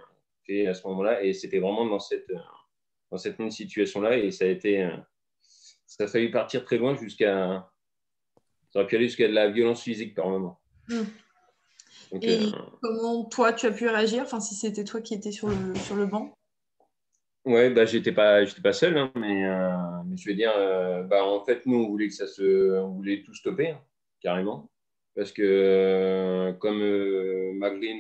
Speaker 15: fait à ce moment-là. Et c'était vraiment dans cette même situation-là. Et ça a failli partir très loin ça aurait pu aller jusqu'à de la violence physique par moment. Donc,
Speaker 1: et comment toi tu as pu réagir, enfin si c'était toi qui étais sur le banc?
Speaker 15: Ouais, j'étais pas seul, hein, mais je veux dire, en fait, nous, on voulait on voulait tout stopper, hein, carrément, parce que malgré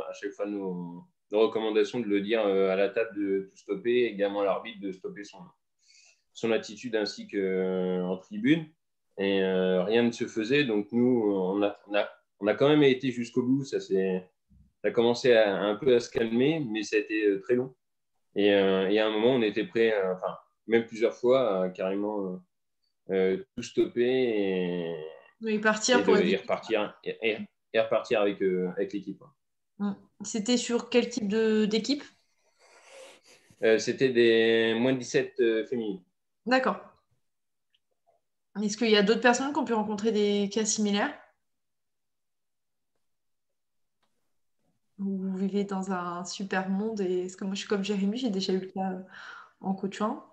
Speaker 15: à chaque fois nos recommandations de le dire à la table de tout stopper, également à l'arbitre de stopper son attitude ainsi qu'en tribune, et rien ne se faisait, donc nous, on a quand même été jusqu'au bout, ça a commencé un peu à se calmer, mais ça a été très long. Et à un moment, on était prêt, même plusieurs fois, à carrément tout stopper
Speaker 1: et partir
Speaker 15: et repartir avec l'équipe.
Speaker 1: C'était sur quel type d'équipe?
Speaker 15: C'était des moins de 17 féminines.
Speaker 1: D'accord. Est-ce qu'il y a d'autres personnes qui ont pu rencontrer des cas similaires? Vous vivez dans un super monde et parce que moi je suis comme Jérémy, j'ai déjà eu le cas en coachant.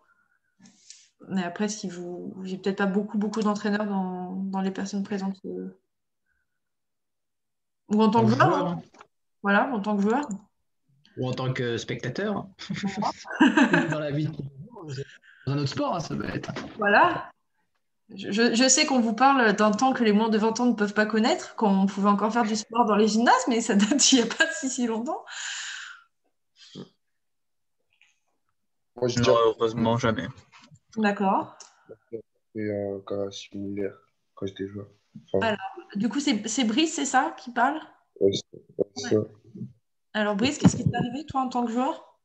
Speaker 1: Mais après, j'ai peut-être pas beaucoup d'entraîneurs dans les personnes présentes ou en tant que joueur. Hein. Voilà, en tant que joueur.
Speaker 8: Ou en tant que spectateur. Dans la vie. Dans un autre sport, hein, ça peut être.
Speaker 1: Voilà. Je sais qu'on vous parle d'un temps que les moins de 20 ans ne peuvent pas connaître, quand on pouvait encore faire du sport dans les gymnases, mais ça date il n'y a pas si longtemps.
Speaker 7: Non, heureusement, jamais.
Speaker 1: D'accord.
Speaker 16: Et un cas similaire quand j'étais joueur.
Speaker 1: Alors, du coup, c'est Brice, c'est ça, qui parle?
Speaker 16: Ouais, c'est ça.
Speaker 1: Alors, Brice, qu'est-ce qui t'est arrivé, toi, en tant que joueur?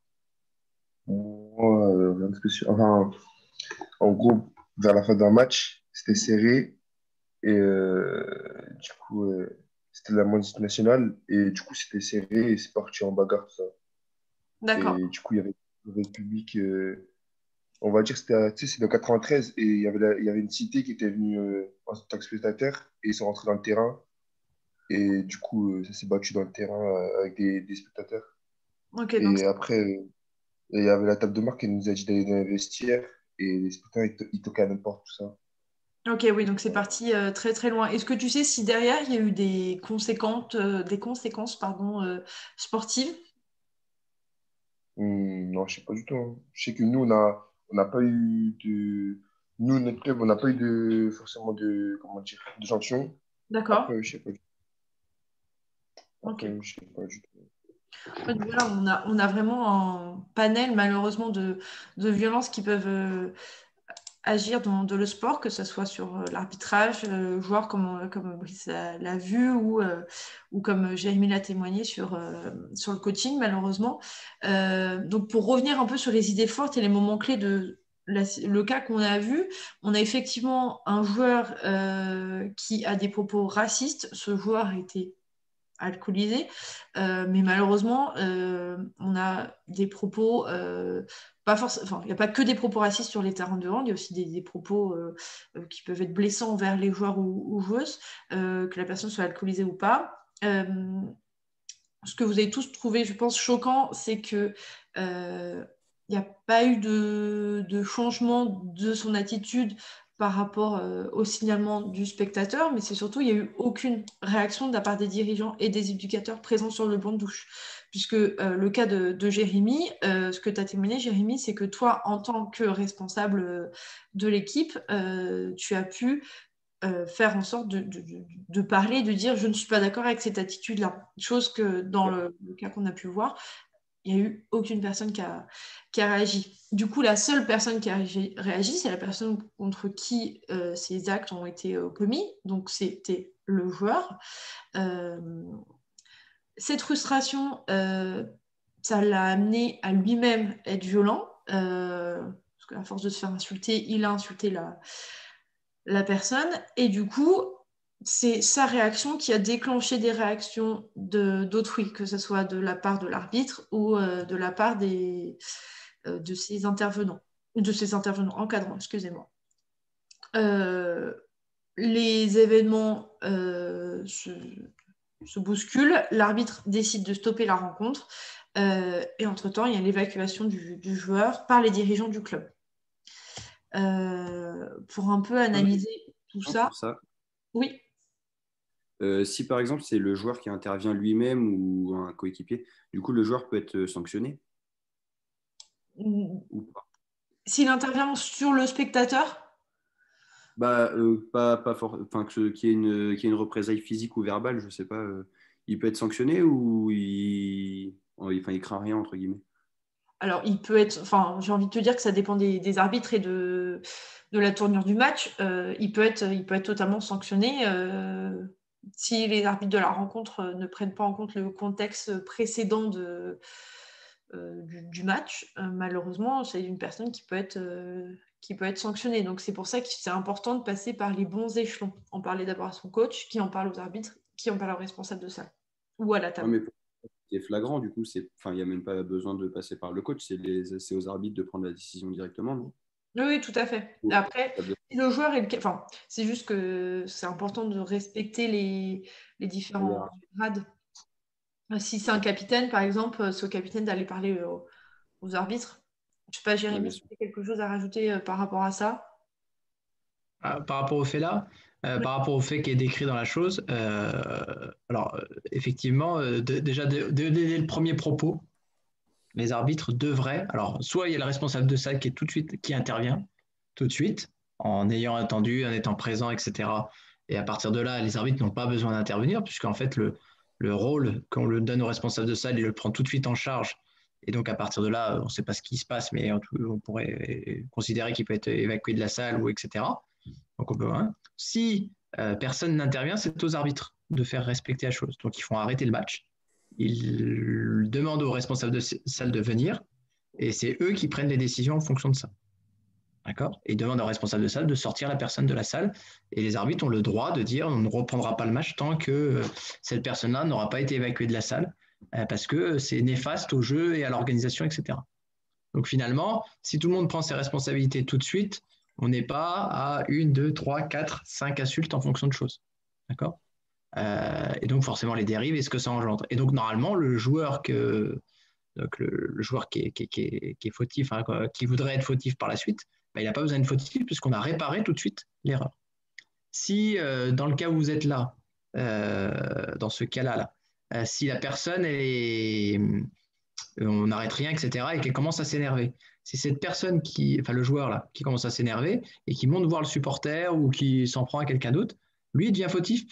Speaker 16: Moi, rien de spécial. Enfin, en gros, vers la fin d'un match, c'était serré. Et du coup, c'était la manche nationale. Et du coup, c'était serré et c'est parti en bagarre, tout ça.
Speaker 1: D'accord.
Speaker 16: Et du coup, il y avait le public. On va dire que c'était en 93. Et il y avait une cité qui était venue en tant que spectateur. Et ils sont rentrés dans le terrain. Et du coup, ça s'est battu dans le terrain avec des spectateurs.
Speaker 1: Okay, donc
Speaker 16: et après, il y avait la table de marque qui nous a dit d'aller dans les vestiaires. Et les spectateurs, ils toquaient à notre porte, tout ça.
Speaker 1: Ok, oui, donc c'est parti très très loin. Est-ce que tu sais si derrière il y a eu des conséquences sportives?
Speaker 16: Non, je sais pas du tout. Hein. Je sais que nous, on n'a pas eu de. Nous, notre club, on n'a pas eu forcément de sanctions.
Speaker 1: D'accord.
Speaker 16: Après, je sais pas du tout. Après, je sais pas du tout.
Speaker 1: Voilà, on a vraiment un panel malheureusement de violences qui peuvent agir dans le sport, que ce soit sur l'arbitrage, joueur comme Brice l'a vu, ou comme Jérémy l'a témoigné sur le coaching, malheureusement. Donc, pour revenir un peu sur les idées fortes et les moments clés de le cas qu'on a vu, on a effectivement un joueur qui a des propos racistes. Ce joueur a été alcoolisé, mais malheureusement, on a des propos pas forcément, enfin, il n'y a pas que des propos racistes sur les terrains de hand, il y a aussi des propos qui peuvent être blessants envers les joueurs ou joueuses, que la personne soit alcoolisée ou pas. Ce que vous avez tous trouvé, je pense, choquant, c'est que il n'y a pas eu de changement de son attitude par rapport au signalement du spectateur, mais c'est surtout, il n'y a eu aucune réaction de la part des dirigeants et des éducateurs présents sur le banc de touche. Puisque le cas de Jérémy, ce que tu as témoigné, Jérémy, c'est que toi, en tant que responsable de l'équipe, tu as pu faire en sorte de parler, de dire « je ne suis pas d'accord avec cette attitude-là ». Chose que dans le cas qu'on a pu voir, il n'y a eu aucune personne qui a réagi. Du coup, la seule personne qui a réagi, c'est la personne contre qui ces actes ont été commis. Donc, c'était le joueur. Cette frustration, ça l'a amené à lui-même être violent. Parce qu'à force de se faire insulter, il a insulté la personne. Et du coup, c'est sa réaction qui a déclenché des réactions d'autrui, que ce soit de la part de l'arbitre ou de la part des de ces intervenants encadrants, excusez-moi. Les événements se bousculent, l'arbitre décide de stopper la rencontre et entre-temps, il y a l'évacuation du joueur par les dirigeants du club. Pour un peu analyser tout ça. Oui.
Speaker 3: Si par exemple c'est le joueur qui intervient lui-même ou un coéquipier, du coup le joueur peut être sanctionné ou pas?
Speaker 1: S'il intervient sur le spectateur?
Speaker 3: Pas qu'il y ait une représailles physique ou verbale, je sais pas. Il peut être sanctionné ou il craint rien entre guillemets.
Speaker 1: Alors, il peut être, j'ai envie de te dire que ça dépend des arbitres et de la tournure du match. Il peut être totalement sanctionné si les arbitres de la rencontre ne prennent pas en compte le contexte précédent du match. Malheureusement, c'est une personne qui peut être sanctionnée. Donc, c'est pour ça que c'est important de passer par les bons échelons. En parler d'abord à son coach, qui en parle aux arbitres, qui en parle aux responsables de salle ou à la table.
Speaker 3: Ouais, mais c'est flagrant, du coup, il n'y a même pas besoin de passer par le coach, c'est aux arbitres de prendre la décision directement, non?
Speaker 1: Oui, tout à fait. Après, si le joueur est c'est juste que c'est important de respecter les différents grades. Si c'est un capitaine, par exemple, c'est au capitaine d'aller parler aux arbitres. Je ne sais pas, Jérémy, si tu as quelque chose à rajouter par rapport à ça?
Speaker 8: Par rapport au fait là, par rapport au fait qui est décrit dans la chose, effectivement, déjà dès le premier propos, les arbitres devraient, alors soit il y a le responsable de salle qui intervient tout de suite, en ayant attendu, en étant présent, etc. Et à partir de là, les arbitres n'ont pas besoin d'intervenir, puisqu'en fait, le rôle qu'on le donne au responsable de salle, il le prend tout de suite en charge. Et donc, à partir de là, on ne sait pas ce qui se passe, mais on pourrait considérer qu'il peut être évacué de la salle, ou etc. Donc, on peut, si personne n'intervient, c'est aux arbitres de faire respecter la chose. Donc, ils font arrêter le match. Ils demandent aux responsables de salle de venir et c'est eux qui prennent les décisions en fonction de ça. D'accord? Et ils demandent aux responsables de salle de sortir la personne de la salle et les arbitres ont le droit de dire on ne reprendra pas le match tant que cette personne-là n'aura pas été évacuée de la salle parce que c'est néfaste au jeu et à l'organisation, etc. Donc finalement, si tout le monde prend ses responsabilités tout de suite, on n'est pas à 1, 2, 3, 4, 5 insultes en fonction de choses. D'accord? Et donc forcément les dérives et ce que ça engendre. Et donc normalement le joueur le joueur qui est fautif, qui voudrait être fautif par la suite, il n'a pas besoin de fautif puisqu'on a réparé tout de suite l'erreur. Si dans le cas où vous êtes là, dans ce cas-là, si la personne on n'arrête rien, etc., et qu'elle commence à s'énerver, c'est cette personne le joueur là, qui commence à s'énerver et qui monte voir le supporter ou qui s'en prend à quelqu'un d'autre, lui il devient fautif.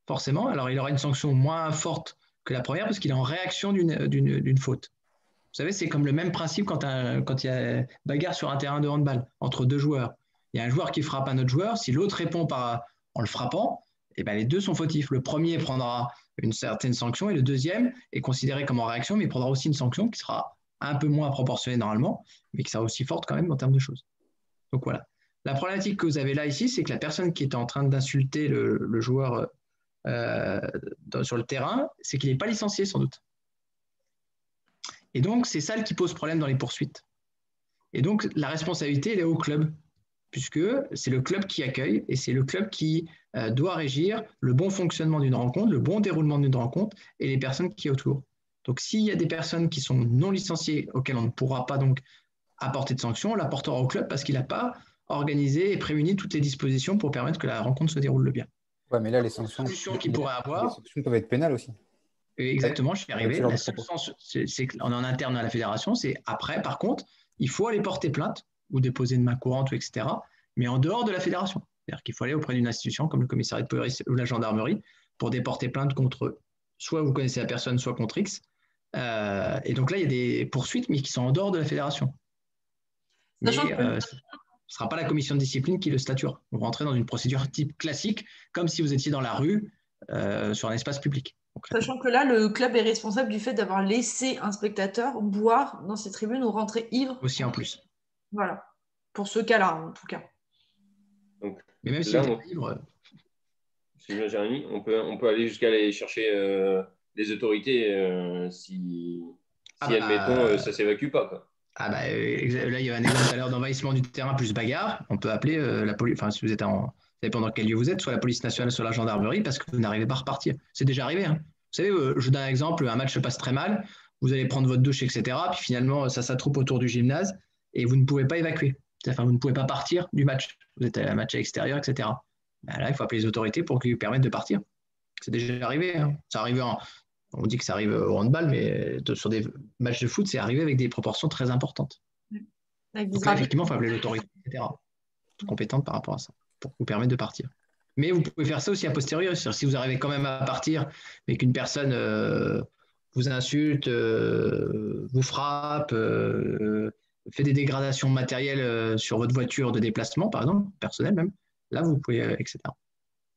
Speaker 8: Forcément, alors il aura une sanction moins forte que la première parce qu'il est en réaction d'une faute. Vous savez, c'est comme le même principe quand il y a bagarre sur un terrain de handball entre deux joueurs. Il y a un joueur qui frappe un autre joueur, si l'autre répond en le frappant, les deux sont fautifs. Le premier prendra une certaine sanction et le deuxième est considéré comme en réaction, mais il prendra aussi une sanction qui sera un peu moins proportionnée normalement, mais qui sera aussi forte quand même en termes de choses. Donc voilà. La problématique que vous avez là ici, c'est que la personne qui est en train d'insulter le joueur sur le terrain, c'est qu'il n'est pas licencié sans doute. Et donc, c'est ça qui pose problème dans les poursuites. Et donc, la responsabilité, elle est au club, puisque c'est le club qui accueille et c'est le club qui doit régir le bon fonctionnement d'une rencontre, le bon déroulement d'une rencontre et les personnes qui sont autour. Donc, s'il y a des personnes qui sont non licenciées auxquelles on ne pourra pas donc apporter de sanctions, on l'apportera au club parce qu'il n'a pas organisé et prévenu toutes les dispositions pour permettre que la rencontre se déroule bien.
Speaker 11: Ouais, mais là, les sanctions peuvent être pénales aussi.
Speaker 8: Exactement, je suis arrivé. La seule sens, c'est qu'en interne à la fédération, c'est après, par contre, il faut aller porter plainte ou déposer une main courante, etc. Mais en dehors de la fédération. C'est-à-dire qu'il faut aller auprès d'une institution comme le commissariat de police ou la gendarmerie pour déporter plainte contre eux. Soit vous connaissez la personne, soit contre X. Et donc là, il y a des poursuites, mais qui sont en dehors de la fédération. Mais ce ne sera pas la commission de discipline qui le statuera. On va rentrer dans une procédure type classique, comme si vous étiez dans la rue, sur un espace public.
Speaker 1: Sachant que là, le club est responsable du fait d'avoir laissé un spectateur boire dans ses tribunes ou rentrer ivre.
Speaker 8: Aussi en plus.
Speaker 1: Voilà. Pour ce cas-là, en tout cas.
Speaker 15: Donc,
Speaker 8: mais même si
Speaker 15: là,
Speaker 8: on est ivre...
Speaker 15: Jérémy, on peut aller jusqu'à aller chercher les autorités si admettons, ça ne s'évacue pas. Quoi.
Speaker 8: Ah bah, là, il y a un exemple tout à l'heure d'envahissement du terrain plus bagarre. On peut appeler la police, enfin, si vous êtes ça dépend dans quel lieu vous êtes, soit la police nationale, soit la gendarmerie, parce que vous n'arrivez pas à repartir. C'est déjà arrivé. Hein. Vous savez, je vous donne un exemple, un match se passe très mal, vous allez prendre votre douche, etc. Puis finalement, ça s'attroupe autour du gymnase et vous ne pouvez pas évacuer. Enfin, vous ne pouvez pas partir du match. Vous êtes à un match à l'extérieur, etc. Ben là, il faut appeler les autorités pour qu'ils vous permettent de partir. C'est déjà arrivé. Hein. Ça arrive on dit que ça arrive au handball, mais sur des matchs de foot, c'est arrivé avec des proportions très importantes. Donc là, effectivement, il faut appeler l'autorité, etc. Compétente par rapport à ça, pour vous permettre de partir. Mais vous pouvez faire ça aussi a posteriori. C'est-à-dire, si vous arrivez quand même à partir, mais qu'une personne vous insulte, vous frappe, fait des dégradations matérielles sur votre voiture de déplacement, par exemple, personnel même, là, vous pouvez, etc.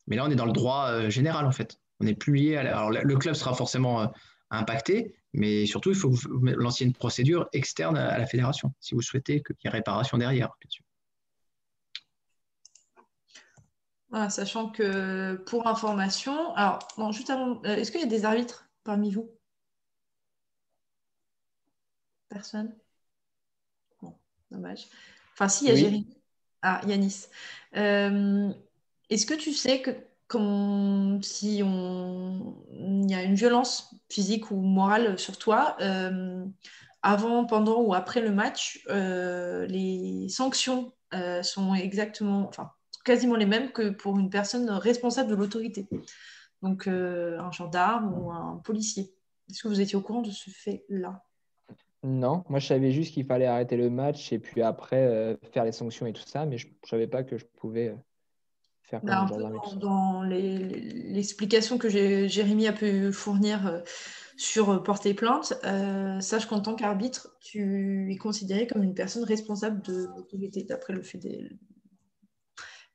Speaker 8: Mais là, on est dans le droit général, en fait. On n'est plus lié alors, le club sera forcément impacté, mais surtout, il faut que vous lanciez une procédure externe à la fédération, si vous souhaitez qu'il y ait réparation derrière, bien sûr.
Speaker 1: Voilà, sachant que pour information, alors, non, juste avant, est-ce qu'il y a des arbitres parmi vous? Personne? Bon, dommage. Enfin, si, il y a Jérémy. Ah, Yanis. Est-ce que tu sais que si il y a une violence physique ou morale sur toi, avant, pendant ou après le match, les sanctions sont quasiment les mêmes que pour une personne responsable de l'autorité. Donc, un gendarme ou un policier. Est-ce que vous étiez au courant de ce fait-là?
Speaker 4: Non, moi je savais juste qu'il fallait arrêter le match et puis après faire les sanctions et tout ça, mais je ne savais pas que je pouvais faire comme un gendarme et tout ça.
Speaker 1: Dans l'explication que Jérémy a pu fournir sur porter plainte, sache qu'en tant qu'arbitre, tu es considéré comme une personne responsable de l'autorité d'après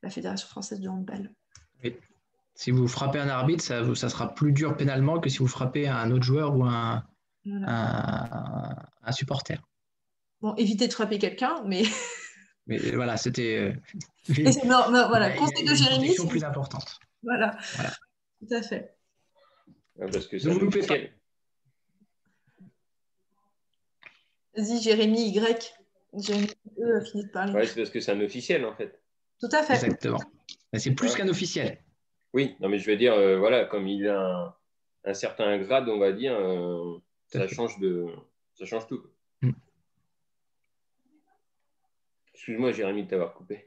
Speaker 1: la Fédération française de handball.
Speaker 8: Oui. Si vous frappez un arbitre, ça sera plus dur pénalement que si vous frappez un autre joueur ou un supporter.
Speaker 1: Bon, évitez de frapper quelqu'un, mais...
Speaker 8: Mais voilà, c'était...
Speaker 1: voilà, conseil de Jérémy.
Speaker 8: Une protection plus importante.
Speaker 1: Voilà, tout à fait.
Speaker 15: Parce que ça nous fait...
Speaker 1: Vas-y, Jérémy Y. Jérémy E a fini de parler.
Speaker 15: Ouais, c'est parce que c'est un officiel, en fait.
Speaker 1: Tout à fait.
Speaker 8: Exactement. C'est plus qu'un officiel.
Speaker 15: Oui, non, mais je veux dire, voilà, comme il a un certain grade, on va dire, ça change tout. Excuse-moi, Jérémy, de t'avoir coupé.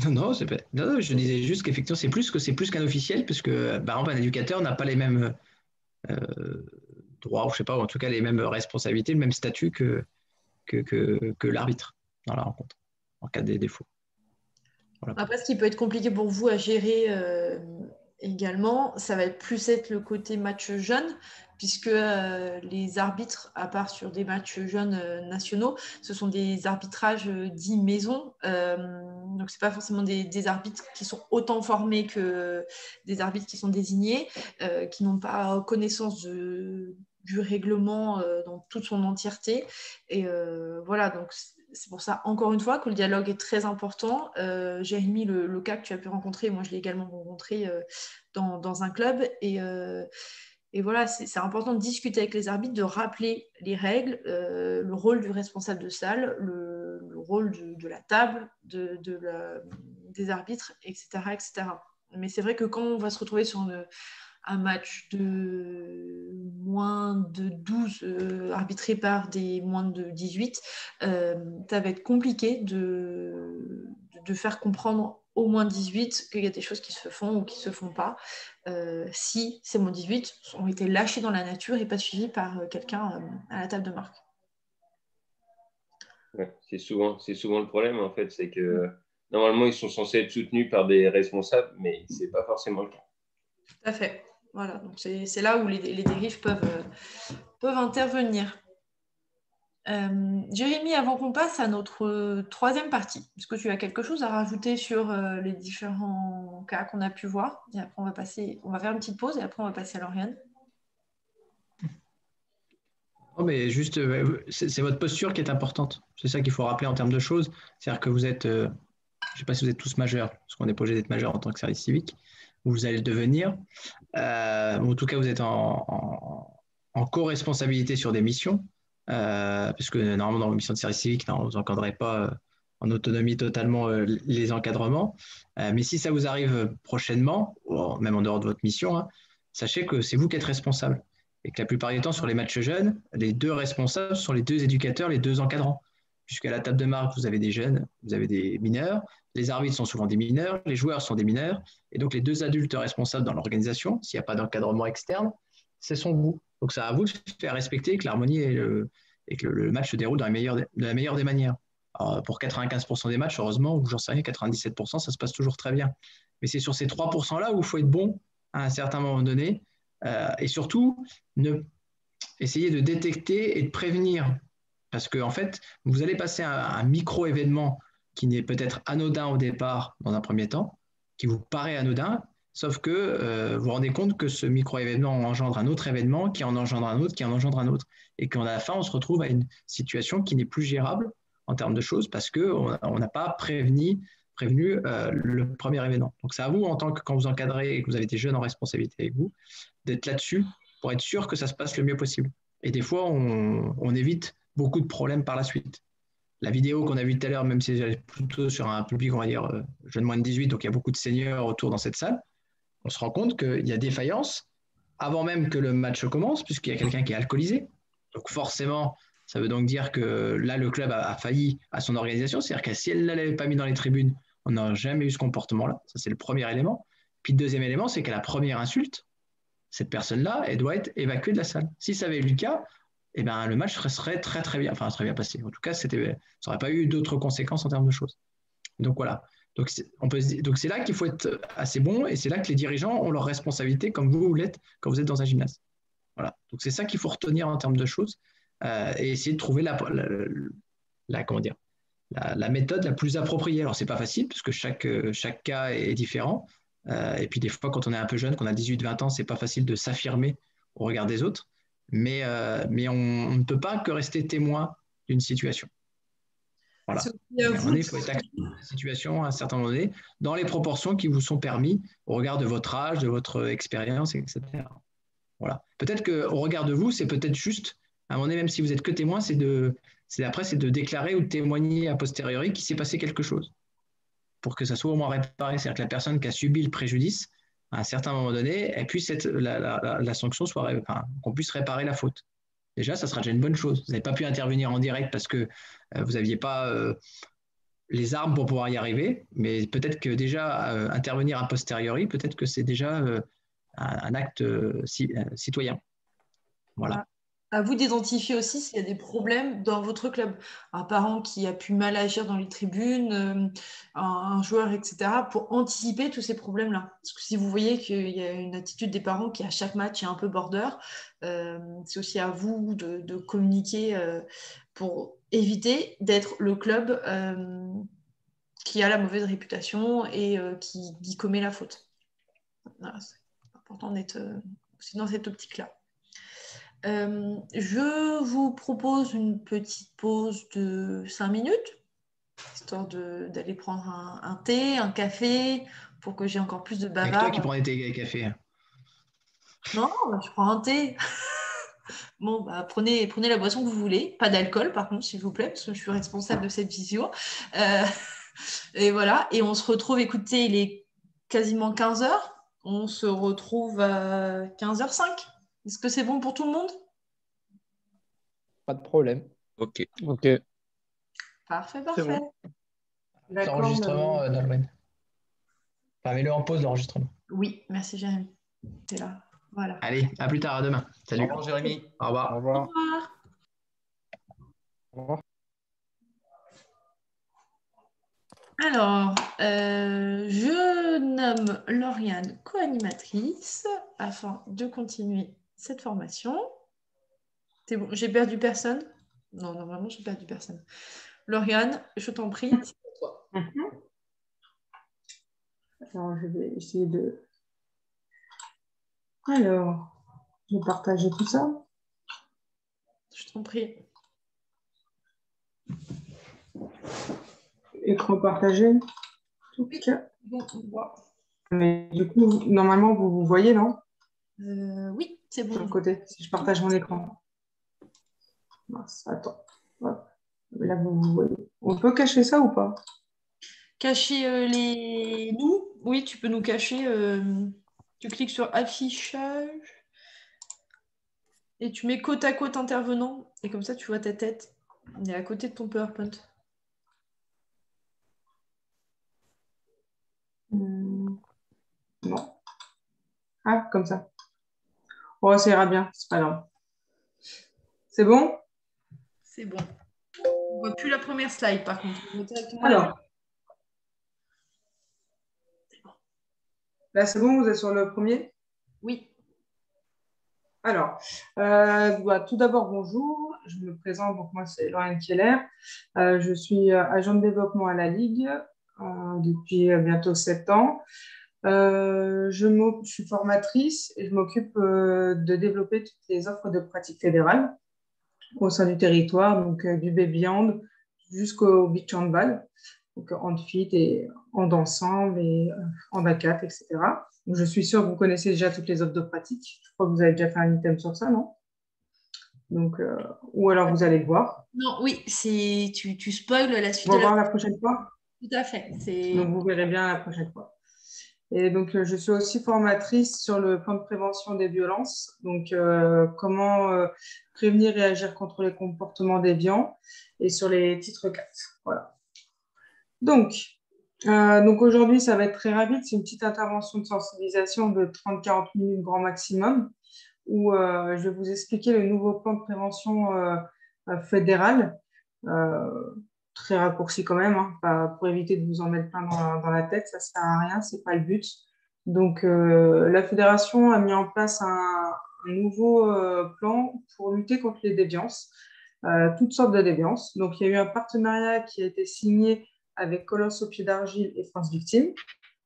Speaker 8: Non, je disais juste qu'effectivement, c'est plus qu'un officiel, puisque par exemple, un éducateur n'a pas les mêmes droits, ou je sais pas, ou en tout cas les mêmes responsabilités, le même statut que l'arbitre dans la rencontre, en cas de défaut. Voilà.
Speaker 1: Après, ce qui peut être compliqué pour vous à gérer également, ça va plus être le côté match jeune, puisque les arbitres, à part sur des matchs jeunes nationaux, ce sont des arbitrages dits maison. Donc, ce n'est pas forcément des arbitres qui sont autant formés que des arbitres qui sont désignés, qui n'ont pas connaissance du règlement dans toute son entièreté. Et voilà, donc c'est pour ça, encore une fois, que le dialogue est très important. Jérémy, le cas que tu as pu rencontrer, moi je l'ai également rencontré dans un club. Et voilà, c'est important de discuter avec les arbitres, de rappeler les règles, le rôle du responsable de salle, le rôle de la table, des arbitres, etc., etc. Mais c'est vrai que quand on va se retrouver sur un match de moins de 12 arbitré par des moins de 18, ça va être compliqué de faire comprendre au moins 18 qu'il y a des choses qui se font ou qui ne se font pas si ces moins 18 ont été lâchés dans la nature et pas suivis par quelqu'un à la table de marque.
Speaker 15: Ouais, c'est souvent le problème en fait, c'est que normalement ils sont censés être soutenus par des responsables, mais ce n'est pas forcément le cas.
Speaker 1: Tout à fait. Voilà, donc c'est là où les dérives peuvent intervenir. Jérémy, avant qu'on passe à notre troisième partie, est-ce que tu as quelque chose à rajouter sur les différents cas qu'on a pu voir? Et après, on va faire une petite pause et après, on va passer à Lauriane.
Speaker 8: Non, mais juste, c'est votre posture qui est importante. C'est ça qu'il faut rappeler en termes de choses. C'est-à-dire que vous êtes, je ne sais pas si vous êtes tous majeurs, parce qu'on n'est pas obligé d'être majeur en tant que service civique, ou vous allez le devenir. En tout cas, vous êtes en co-responsabilité sur des missions. puisque normalement, dans la mission de service civique, non, vous n'encadrez pas en autonomie totalement les encadrements. Mais si ça vous arrive prochainement, ou même en dehors de votre mission, hein, sachez que c'est vous qui êtes responsable. Et que la plupart du temps, sur les matchs jeunes, les 2 responsables sont les 2 éducateurs, les 2 encadrants. Puisqu'à la table de marque, vous avez des jeunes, vous avez des mineurs, les arbitres sont souvent des mineurs, les joueurs sont des mineurs, et donc les 2 adultes responsables dans l'organisation, s'il n'y a pas d'encadrement externe, ce sont vous. Donc c'est à vous de faire respecter que l'harmonie et que le match se déroule de la meilleure des manières. Alors, pour 95% des matchs, heureusement, ou j'en sais rien, 97%, ça se passe toujours très bien. Mais c'est sur ces 3%-là où il faut être bon à un certain moment donné, et surtout, essayer de détecter et de prévenir. Parce qu'en fait, vous allez passer un micro-événement qui n'est peut-être anodin au départ, dans un premier temps, qui vous paraît anodin, sauf que vous vous rendez compte que ce micro-événement engendre un autre événement, qui en engendre un autre, qui en engendre un autre. Et qu'à la fin, on se retrouve à une situation qui n'est plus gérable en termes de choses parce qu'on n'a pas prévenu le premier événement. Donc c'est à vous, en tant que quand vous encadrez et que vous avez des jeunes en responsabilité avec vous, d'être là-dessus pour être sûr que ça se passe le mieux possible. Et des fois, on évite beaucoup de problèmes par la suite. La vidéo qu'on a vue tout à l'heure, même si elle est plutôt sur un public, on va dire, jeune moins de 18, donc il y a beaucoup de seniors autour dans cette salle, on se rend compte qu'il y a des faillances avant même que le match commence, puisqu'il y a quelqu'un qui est alcoolisé. Donc forcément, ça veut donc dire que là, le club a failli à son organisation. C'est-à-dire que si elle ne l'avait pas mis dans les tribunes, on n'aurait jamais eu ce comportement-là. Ça, c'est le premier élément. Puis le deuxième élément, c'est qu'à la première insulte, cette personne-là, elle doit être évacuée de la salle. Si ça avait eu le cas, eh ben, le match serait très, très bien, très bien passé. En tout cas, ça n'aurait pas eu d'autres conséquences en termes de choses. Donc voilà. Donc c'est là qu'il faut être assez bon et c'est là que les dirigeants ont leur responsabilité, comme vous l'êtes quand vous êtes dans un gymnase. Voilà. Donc c'est ça qu'il faut retenir en termes de choses et essayer de trouver la méthode la plus appropriée. Alors c'est pas facile parce que chaque cas est différent. Et puis des fois, quand on est un peu jeune, qu'on a 18-20 ans, c'est pas facile de s'affirmer au regard des autres. Mais on ne peut pas que rester témoin d'une situation. Voilà. Il faut être actif dans la situation à un certain moment donné, dans les proportions qui vous sont permises au regard de votre âge, de votre expérience, etc. Voilà. Peut-être qu'au regard de vous, c'est peut-être juste, à un moment donné, même si vous n'êtes que témoin, c'est de déclarer ou de témoigner a posteriori qu'il s'est passé quelque chose pour que ça soit au moins réparé. C'est-à-dire que la personne qui a subi le préjudice, à un certain moment donné, elle puisse la sanction qu'on puisse réparer la faute. Déjà, ça sera déjà une bonne chose. Vous n'avez pas pu intervenir en direct parce que vous n'aviez pas les armes pour pouvoir y arriver, mais peut-être que déjà intervenir a posteriori, peut-être que c'est déjà un acte citoyen. Voilà.
Speaker 1: À vous d'identifier aussi s'il y a des problèmes dans votre club. Un parent qui a pu mal agir dans les tribunes, un joueur, etc., pour anticiper tous ces problèmes-là. Parce que si vous voyez qu'il y a une attitude des parents qui, à chaque match, est un peu border, c'est aussi à vous de communiquer pour éviter d'être le club qui a la mauvaise réputation et qui commet la faute. Voilà, c'est important d'être aussi dans cette optique-là. Je vous propose une petite pause de 5 minutes, histoire d'aller prendre un thé, un café, pour que j'ai encore plus de bavard.
Speaker 8: C'est toi qui prends des thés et cafés.
Speaker 1: Non, je prends un thé. Bon, bah, prenez la boisson que vous voulez. Pas d'alcool, par contre, s'il vous plaît, parce que je suis responsable de cette visio. Et voilà, et on se retrouve, écoutez, il est quasiment 15h. On se retrouve à 15h05. Est-ce que c'est bon pour tout le monde?
Speaker 4: Pas de problème.
Speaker 7: Ok.
Speaker 1: Parfait.
Speaker 8: L'enregistrement, Nolwenn. Enfin, mets-le en pause, l'enregistrement.
Speaker 1: Oui, merci Jérémy. T'es là. Voilà.
Speaker 8: Allez, à plus tard, à demain. Salut.
Speaker 7: Au revoir, Jérémy.
Speaker 8: Au revoir.
Speaker 11: Au revoir.
Speaker 4: Au revoir.
Speaker 1: Alors, je nomme Lauriane co-animatrice afin de continuer cette formation. C'est bon, j'ai perdu personne? Non, normalement, j'ai perdu personne. Lauriane, je t'en prie, c'est à toi.
Speaker 17: Alors, je vais essayer de... Alors, je vais partager tout ça.
Speaker 1: Je t'en prie.
Speaker 17: Écran partagé.
Speaker 1: Oui, bon, on voit.
Speaker 17: Mais du coup, normalement, vous voyez, non?
Speaker 1: Oui, c'est bon.
Speaker 17: De l'autre côté, si je partage mon écran. Mince, attends. Hop. Là, vous voyez. On peut cacher ça ou pas?
Speaker 1: Cacher les nous? Oui, tu peux nous cacher. Tu cliques sur affichage et tu mets côte à côte intervenant. Et comme ça, tu vois ta tête. Il est à côté de ton PowerPoint.
Speaker 17: Non. Ah, comme ça. Oh, ça ira bien, c'est pas grave. C'est bon?
Speaker 1: C'est bon. On voit plus la première slide, par contre. On voit directement
Speaker 17: Alors. Là, c'est bon, vous êtes sur le premier?
Speaker 1: Oui.
Speaker 17: Alors, tout d'abord, bonjour. Je me présente. Donc, moi, c'est Lauriane Keller. Je suis agent de développement à la Ligue depuis bientôt 7 ans. Je suis formatrice et je m'occupe de développer toutes les offres de pratique fédérale au sein du territoire, donc du baby hand jusqu'au beach handball, donc handfit et hand ensemble et hand à 4, etc. Donc, je suis sûre que vous connaissez déjà toutes les offres de pratique. Je crois que vous avez déjà fait un item sur ça, non? Donc, ou alors vous allez le voir.
Speaker 1: Non, oui, tu spoil la suite
Speaker 17: On va
Speaker 1: de
Speaker 17: voir la prochaine fois.
Speaker 1: Tout à fait.
Speaker 17: Donc, vous verrez bien la prochaine fois. Et donc, je suis aussi formatrice sur le plan de prévention des violences. Donc, comment prévenir et agir contre les comportements déviants et sur les titres 4. Voilà. Donc aujourd'hui, ça va être très rapide. C'est une petite intervention de sensibilisation de 30-40 minutes grand maximum où je vais vous expliquer le nouveau plan de prévention fédéral. Très raccourci quand même, hein, pour éviter de vous en mettre plein dans la tête, ça ne sert à rien, ce n'est pas le but. Donc, la fédération a mis en place un nouveau plan pour lutter contre les déviances, toutes sortes de déviances. Donc, il y a eu un partenariat qui a été signé avec Colosse au pied d'argile et France Victime,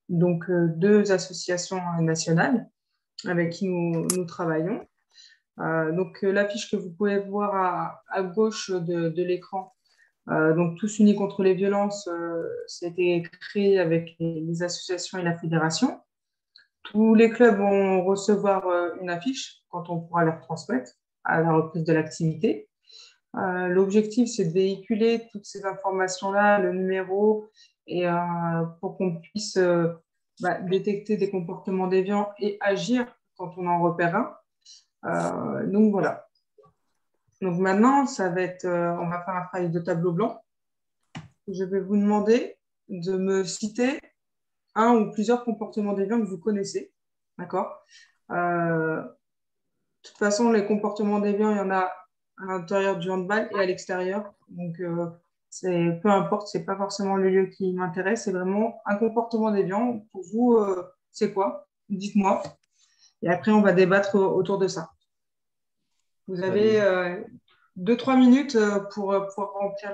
Speaker 17: donc deux associations nationales avec qui nous travaillons. Donc, l'affiche que vous pouvez voir à gauche de l'écran, donc Tous unis contre les violences, ça a été créé avec les associations et la fédération. Tous les clubs vont recevoir une affiche quand on pourra leur transmettre à la reprise de l'activité. L'objectif, c'est de véhiculer toutes ces informations-là, le numéro, et pour qu'on puisse détecter des comportements déviants et agir quand on en repère un. Donc voilà. Donc maintenant, ça va être, on va faire un travail de tableau blanc. Je vais vous demander de me citer un ou plusieurs comportements déviants que vous connaissez. D'accord? De toute façon, les comportements déviants, il y en a à l'intérieur du handball et à l'extérieur. Donc, peu importe, ce n'est pas forcément le lieu qui m'intéresse. C'est vraiment un comportement déviant. Pour vous, c'est quoi? Dites-moi. Et après, on va débattre autour de ça. Vous avez 2-3 minutes pour remplir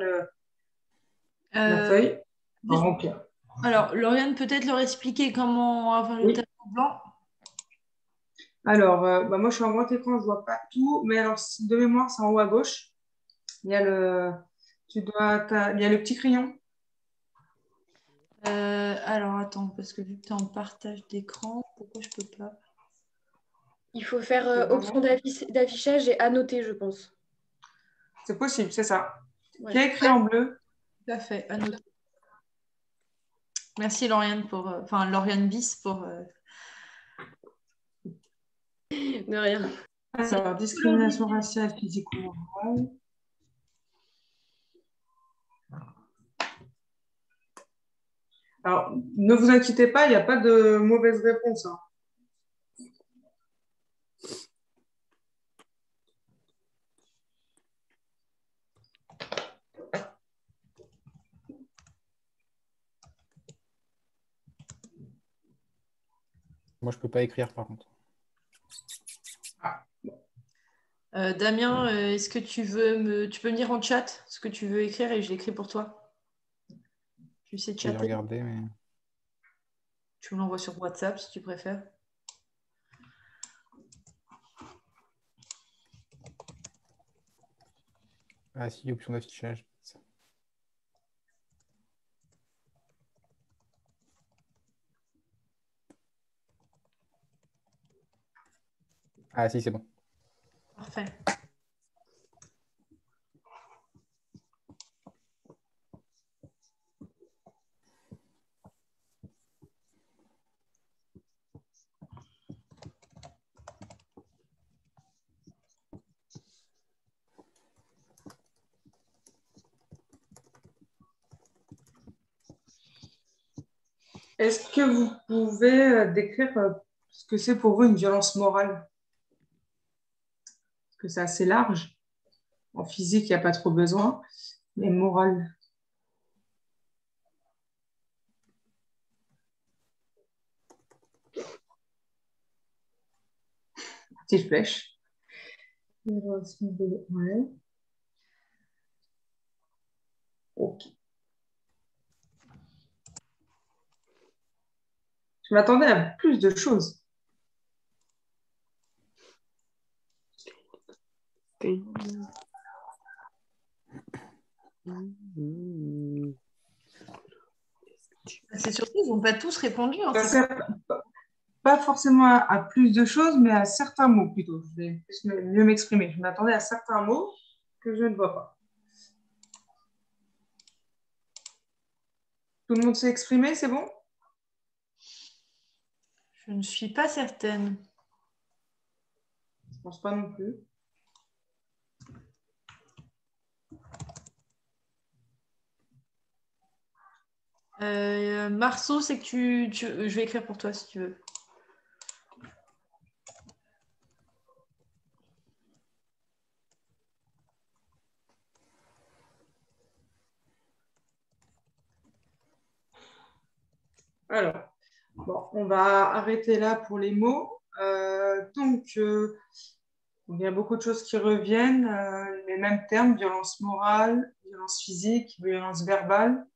Speaker 17: la feuille. Remplir.
Speaker 1: Alors, Lauriane, peut-être leur expliquer comment avoir le tableau blanc.
Speaker 17: Alors, moi, je suis en grand écran, je ne vois pas tout. Mais alors, de mémoire, c'est en haut à gauche. Il y a il y a le petit crayon.
Speaker 1: Alors, attends, parce que vu que tu es en partage d'écran, pourquoi je ne peux pas?
Speaker 5: Il faut faire option d'affichage et annoter, je pense.
Speaker 17: C'est possible, c'est ça.
Speaker 1: Ouais.
Speaker 17: Qui a écrit en bleu?
Speaker 1: Tout à fait, annoter. Merci Lauriane Lauriane Bis pour...
Speaker 5: De rien.
Speaker 17: Alors, discrimination raciale, physique ou morale. Alors, ne vous inquiétez pas, il n'y a pas de mauvaise réponse.
Speaker 11: Moi, je peux pas écrire, par contre.
Speaker 1: Damien, est-ce que tu peux me dire en chat ce que tu veux écrire et je l'écris pour toi? Tu sais chatter.
Speaker 11: Je vais regarder, mais...
Speaker 1: Tu me l'envoies sur WhatsApp si tu préfères.
Speaker 11: Ah si, option d'affichage. Ah si, c'est bon.
Speaker 1: Parfait.
Speaker 17: Est-ce que vous pouvez décrire ce que c'est pour vous une violence morale? Parce que c'est assez large. En physique, il n'y a pas trop besoin, mais morale. Petite flèche. Ouais. Ok. Je m'attendais à plus de choses.
Speaker 1: C'est surtout qu'ils n'ont pas tous répondu. En fait.
Speaker 17: Pas forcément à plus de choses, mais à certains mots plutôt. Je vais mieux m'exprimer. Je m'attendais à certains mots que je ne vois pas. Tout le monde s'est exprimé, c'est bon?
Speaker 1: Je ne suis pas certaine.
Speaker 17: Je ne pense pas non plus.
Speaker 1: Marceau, c'est que je vais écrire pour toi si tu veux.
Speaker 17: Alors, bon, on va arrêter là pour les mots. Il y a beaucoup de choses qui reviennent, les mêmes termes, violence morale, violence physique, violence verbale.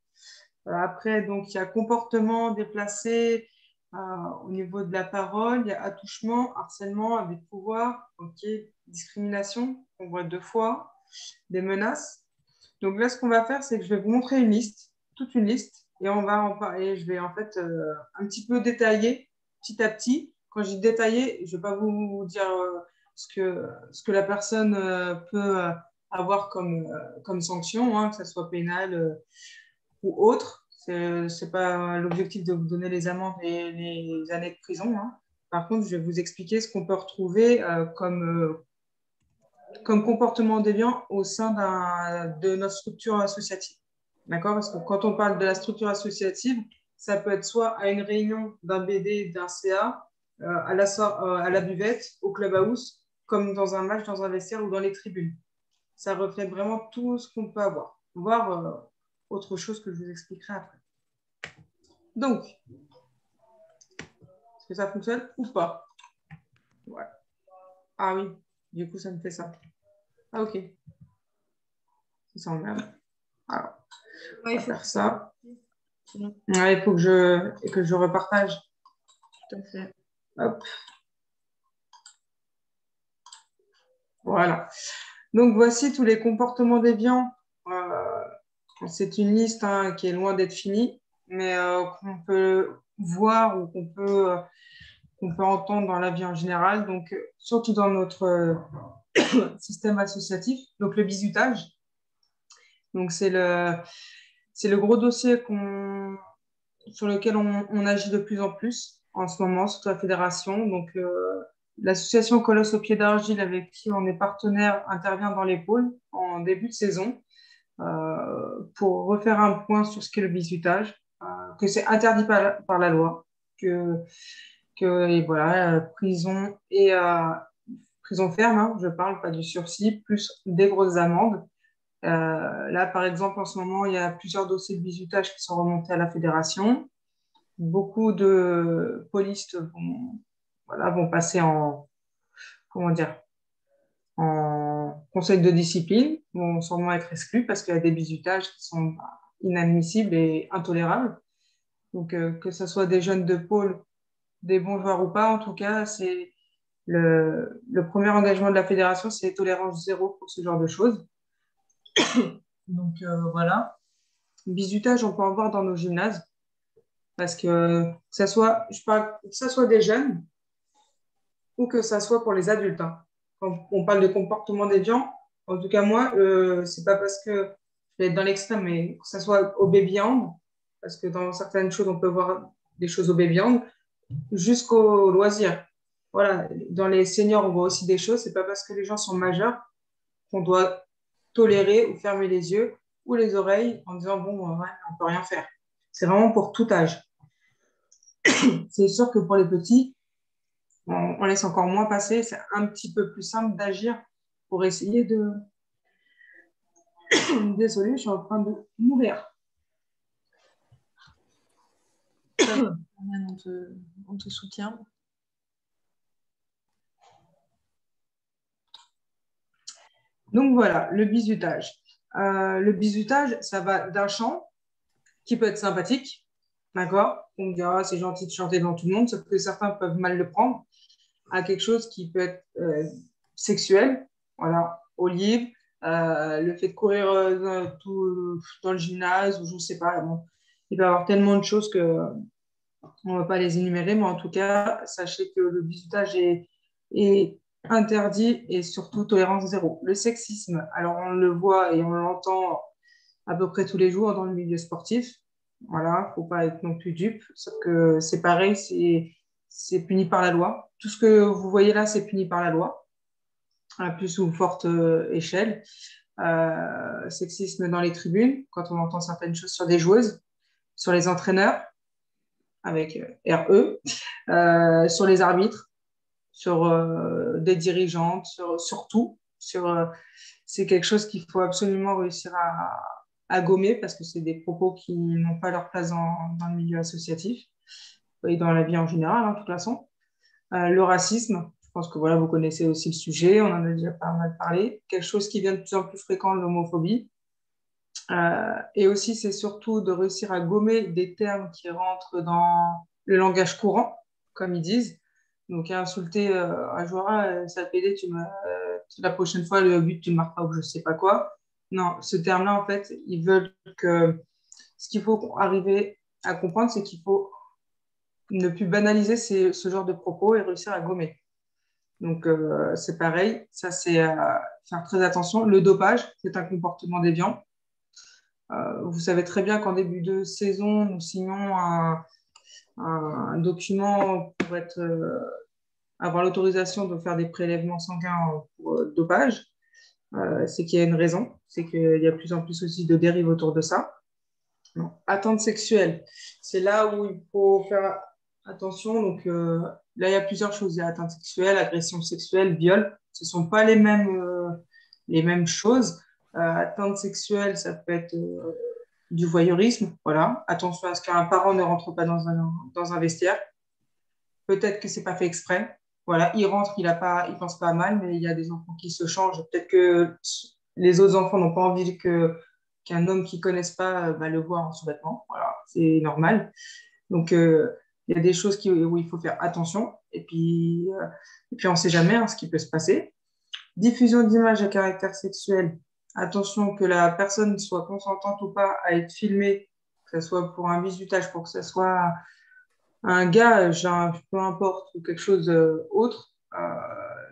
Speaker 17: Après, donc, il y a comportement déplacé au niveau de la parole, il y a attouchement, harcèlement, abus de pouvoir, discrimination, on voit 2 fois, des menaces. Donc là, ce qu'on va faire, c'est que je vais vous montrer une liste, toute une liste, et on va en parler. Je vais en fait un petit peu détailler petit à petit. Quand je dis détailler, je ne vais pas vous dire ce que la personne peut avoir comme sanction, hein, que ce soit pénal ou autre. Ce n'est pas l'objectif de vous donner les amendes et les années de prison. Hein. Par contre, je vais vous expliquer ce qu'on peut retrouver comme comportement déviant au sein de notre structure associative. D'accord? Parce que quand on parle de la structure associative, ça peut être soit à une réunion d'un BD, d'un CA, à la buvette, au clubhouse, comme dans un match, dans un vestiaire ou dans les tribunes. Ça reflète vraiment tout ce qu'on peut avoir, voire autre chose que je vous expliquerai après. Donc, est-ce que ça fonctionne ou pas? Ouais. Ah oui, du coup, ça me fait ça. Ah, ok. Ça emmerde. Alors, on va faire ça. Ouais, il faut que je repartage.
Speaker 1: Tout à fait.
Speaker 17: Hop. Voilà. Donc, voici tous les comportements déviants. C'est une liste qui est loin d'être finie, mais qu'on peut voir ou qu'on peut entendre dans la vie en général, donc surtout dans notre système associatif. Donc, le bizutage. Donc, c'est le gros dossier sur lequel on agit de plus en plus en ce moment, surtout la fédération. Donc, l'association Colosse au pied d'argile, avec qui on est partenaire, intervient dans les pôles en début de saison pour refaire un point sur ce qu'est le bizutage, que c'est interdit par la loi, et voilà, prison ferme, hein, je parle pas du sursis, plus des grosses amendes. Là, par exemple, en ce moment, il y a plusieurs dossiers de bizutage qui sont remontés à la fédération. Beaucoup de polices vont passer en conseil de discipline, vont sûrement être exclus parce qu'il y a des bizutages qui sont inadmissibles et intolérables. Donc, que ce soit des jeunes de pôle, des bons joueurs ou pas, en tout cas, c'est le premier engagement de la fédération, c'est tolérance zéro pour ce genre de choses. Donc, voilà. Bizutage, on peut en voir dans nos gymnases. Parce que ça soit des jeunes ou que ça soit pour les adultes. Hein. Quand on parle de comportement déviant, en tout cas moi, c'est pas parce que je vais être dans l'extrême, mais que ça soit au baby hand, parce que dans certaines choses, on peut voir des choses au baby hand, jusqu'au loisir. Voilà, dans les seniors, on voit aussi des choses. C'est pas parce que les gens sont majeurs qu'on doit tolérer ou fermer les yeux ou les oreilles en disant bon, ouais, on peut rien faire. C'est vraiment pour tout âge. c'est sûr que pour les petits, on laisse encore moins passer. C'est un petit peu plus simple d'agir pour essayer de... Désolée, je suis en train de mourir.
Speaker 1: On te soutient.
Speaker 17: Donc voilà, le bizutage. Le bizutage, ça va d'un chant qui peut être sympathique, d'accord? On me dira, c'est gentil de chanter devant tout le monde, sauf que certains peuvent mal le prendre, à quelque chose qui peut être sexuel, voilà, Olive, le fait de courir dans le gymnase, ou je ne sais pas, bon, il peut y avoir tellement de choses que on ne va pas les énumérer, mais en tout cas, sachez que le bizutage est interdit et surtout tolérance zéro. Le sexisme, alors on le voit et on l'entend à peu près tous les jours dans le milieu sportif. Voilà, il ne faut pas être non plus dupe, sauf que c'est pareil, c'est puni par la loi. Tout ce que vous voyez là, c'est puni par la loi, à plus ou forte échelle. Sexisme dans les tribunes, quand on entend certaines choses sur des joueuses, sur les entraîneurs, avec RE, sur les arbitres, sur des dirigeantes, sur tout. C'est quelque chose qu'il faut absolument réussir à gommer parce que c'est des propos qui n'ont pas leur place dans le milieu associatif et dans la vie en général, de toute façon. Le racisme, je pense que voilà, vous connaissez aussi le sujet, on en a déjà pas mal parlé. Quelque chose qui devient de plus en plus fréquent, l'homophobie. Et aussi, c'est surtout de réussir à gommer des termes qui rentrent dans le langage courant, comme ils disent. Donc, insulter un joueur, ça PD, la prochaine fois, le but, tu ne marques pas ou je ne sais pas quoi. Non, ce terme-là, en fait, ils veulent que... Ce qu'il faut arriver à comprendre, c'est qu'il faut ne plus banaliser ce genre de propos et réussir à gommer. Donc, c'est pareil. Ça, c'est faire très attention. Le dopage, c'est un comportement déviant. Vous savez très bien qu'en début de saison, nous signons un document pour avoir l'autorisation de faire des prélèvements sanguins pour dopage. C'est qu'il y a une raison, c'est qu'il y a de plus en plus aussi de dérives autour de ça. Non. Attente sexuelle, c'est là où il faut faire attention. Donc là, il y a plusieurs choses. Il y a atteinte sexuelle, agression sexuelle, viol. Ce ne sont pas les mêmes choses. Atteinte sexuelle, ça peut être du voyeurisme. Voilà. Attention à ce qu'un parent ne rentre pas dans un vestiaire. Peut-être que ce n'est pas fait exprès. Voilà. Il rentre, il pense pas à mal, mais il y a des enfants qui se changent. Peut-être que les autres enfants n'ont pas envie qu'un homme qu'ils ne connaissent pas le voit en sous-vêtements. Voilà. C'est normal. Donc, il y a des choses où il faut faire attention. Et puis on ne sait jamais ce qui peut se passer. Diffusion d'images à caractère sexuel. Attention que la personne soit consentante ou pas à être filmée, que ce soit pour un bizutage, pour que ce soit un gars, peu importe, ou quelque chose autre,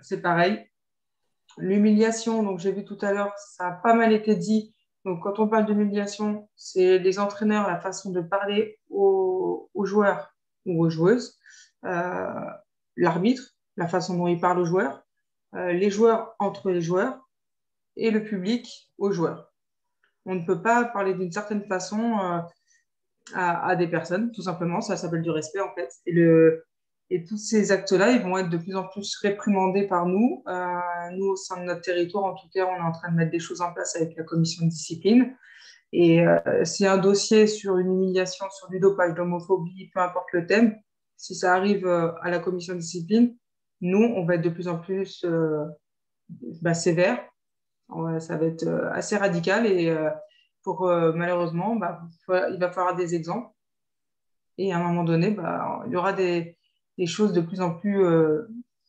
Speaker 17: c'est pareil. L'humiliation, donc j'ai vu tout à l'heure, ça a pas mal été dit. Donc quand on parle d'humiliation, c'est les entraîneurs, la façon de parler aux joueurs ou aux joueuses, l'arbitre, la façon dont il parle aux joueurs, les joueurs entre les joueurs, et le public aux joueurs. On ne peut pas parler d'une certaine façon à des personnes, tout simplement. Ça s'appelle du respect, en fait. Et tous ces actes-là, ils vont être de plus en plus réprimandés par nous. Nous, au sein de notre territoire, en tout cas, on est en train de mettre des choses en place avec la commission de discipline. Et si un dossier sur une humiliation, sur du dopage, d'homophobie, peu importe le thème, si ça arrive à la commission de discipline, nous, on va être de plus en plus sévère. Ça va être assez radical et malheureusement, il va falloir des exemples. Et à un moment donné, il y aura des choses de plus en plus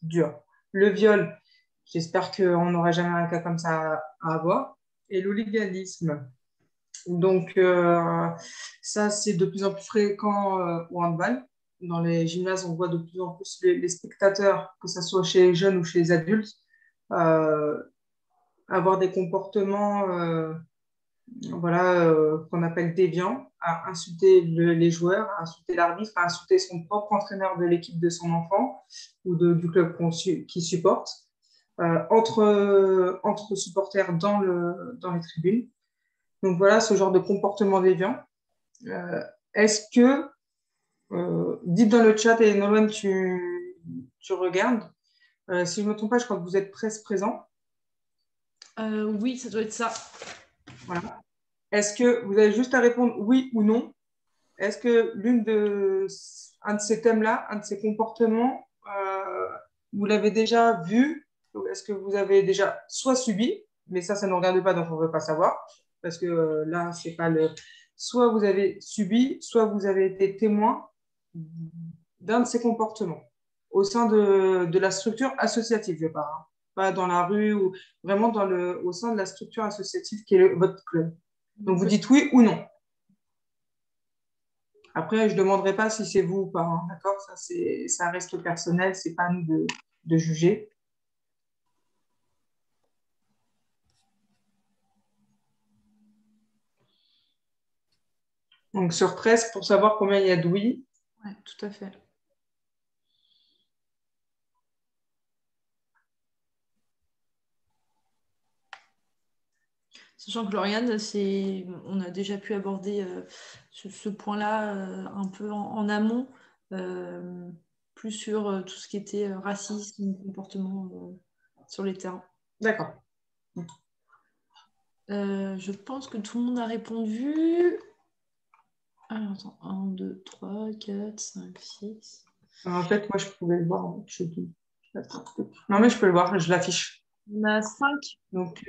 Speaker 17: dures. Le viol, j'espère qu'on n'aura jamais un cas comme ça à avoir. Et l'hooliganisme. Donc, ça, c'est de plus en plus fréquent au handball. Dans les gymnases, on voit de plus en plus les spectateurs, que ce soit chez les jeunes ou chez les adultes, avoir des comportements qu'on appelle déviants, à insulter les joueurs, à insulter l'arbitre, à insulter son propre entraîneur de l'équipe de son enfant ou du club qu'il supporte, entre supporters dans les tribunes. Donc voilà, ce genre de comportement déviant. Est-ce que dites dans le chat, et Nolwenn, tu regardes. Si je ne me trompe pas, je crois que vous êtes presque présent.
Speaker 1: Oui, ça doit être ça.
Speaker 17: Voilà. Est-ce que vous avez juste à répondre oui ou non? Est-ce que un de ces thèmes-là, un de ces comportements, vous l'avez déjà vu? Est-ce que vous avez déjà soit subi, mais ça ne nous regarde pas, donc on ne veut pas savoir, parce que là, c'est pas le... Soit vous avez subi, soit vous avez été témoin d'un de ces comportements au sein de la structure associative, je parle, hein. Pas dans la rue, ou vraiment au sein de la structure associative qui est votre club. Donc, vous dites oui ou non. Après, je ne demanderai pas si c'est vous ou pas, hein, d'accord? Ça reste personnel, ce n'est pas à nous de juger. Donc, sur 13, pour savoir combien il y a de oui.
Speaker 1: Oui, tout à fait. Sachant que Lauriane, on a déjà pu aborder ce point-là un peu en amont, plus sur tout ce qui était racisme, comportement sur les terrains.
Speaker 17: D'accord.
Speaker 1: Je pense que tout le monde a répondu. Alors, attends, 1, 2, 3, 4, 5, 6.
Speaker 17: En fait, moi, je pouvais le voir. Non, mais je peux le voir, je l'affiche.
Speaker 1: On a 5.
Speaker 17: Donc,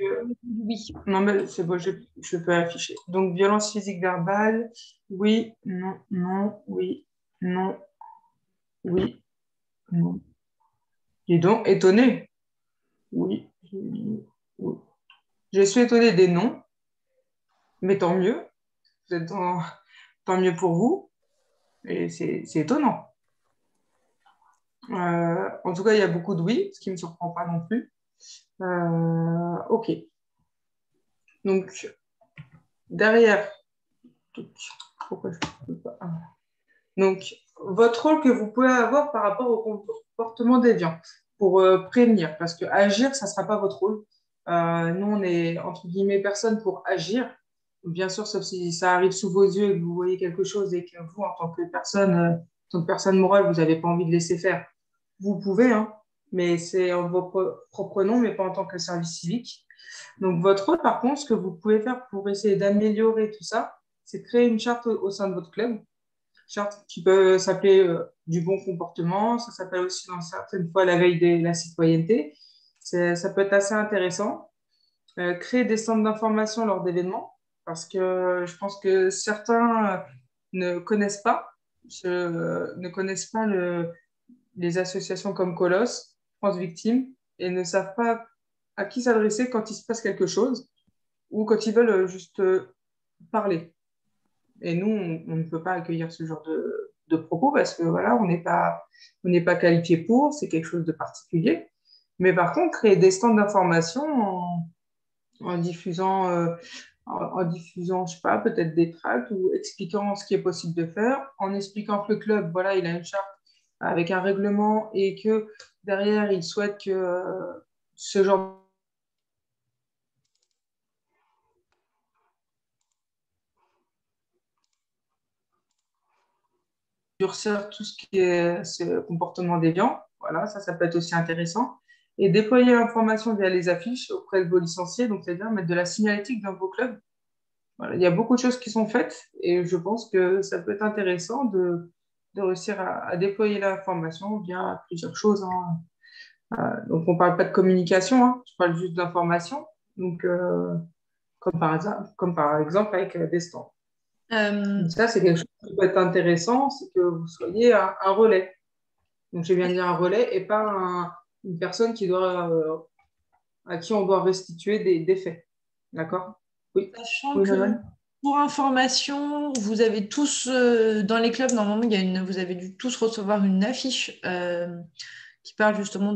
Speaker 1: oui.
Speaker 17: Non, mais c'est bon, je peux afficher. Donc, violence physique verbale, oui, non, non, oui, non, oui, non. Dis donc, étonné. Oui, oui. Je suis étonnée des noms, mais tant mieux. Tant mieux pour vous. Et c'est étonnant. En tout cas, il y a beaucoup de oui, ce qui ne me surprend pas non plus. OK. Donc, derrière, pourquoi je peux pas... Donc, votre rôle que vous pouvez avoir par rapport au comportement déviant pour prévenir, parce que agir, ça ne sera pas votre rôle. Nous, on est, entre guillemets, personne pour agir. Bien sûr, sauf si ça arrive sous vos yeux et que vous voyez quelque chose et que vous, en tant que personne morale, vous n'avez pas envie de laisser faire. Vous pouvez, hein, mais c'est en votre propre nom, mais pas en tant que service civique. Donc, votre rôle, par contre, ce que vous pouvez faire pour essayer d'améliorer tout ça, c'est créer une charte au sein de votre club. Charte qui peut s'appeler du bon comportement. Ça s'appelle aussi, dans certaines fois, la veille de la citoyenneté. Ça peut être assez intéressant. Créer des centres d'information lors d'événements, parce que je pense que certains ne connaissent pas les associations comme Colosse, France Victime, et ne savent pas à qui s'adresser quand il se passe quelque chose ou quand ils veulent juste parler. Et nous, on ne peut pas accueillir ce genre de propos parce que voilà, on n'est pas qualifié pour, c'est quelque chose de particulier. Mais par contre, créer des stands d'information en diffusant, je sais pas, peut-être des tracts ou expliquant ce qui est possible de faire, en expliquant que le club, voilà, il a une charte avec un règlement et que derrière, il souhaite que ce genre durcir tout ce qui est ce comportement déviant. Voilà, ça peut être aussi intéressant. Et déployer l'information via les affiches auprès de vos licenciés, donc c'est-à-dire mettre de la signalétique dans vos clubs. Voilà, il y a beaucoup de choses qui sont faites et je pense que ça peut être intéressant de réussir à déployer l'information via plusieurs choses, hein. Donc, on ne parle pas de communication, hein, je parle juste d'information. Donc, comme par exemple avec des stands. Ça, c'est quelque chose qui peut être intéressant, c'est que vous soyez un relais. Donc, j'ai bien dit un relais et pas une personne à qui on doit restituer des faits. D'accord? Oui.
Speaker 1: Sachant que, pour information, vous avez tous, dans les clubs, normalement, vous avez dû tous recevoir une affiche qui parle justement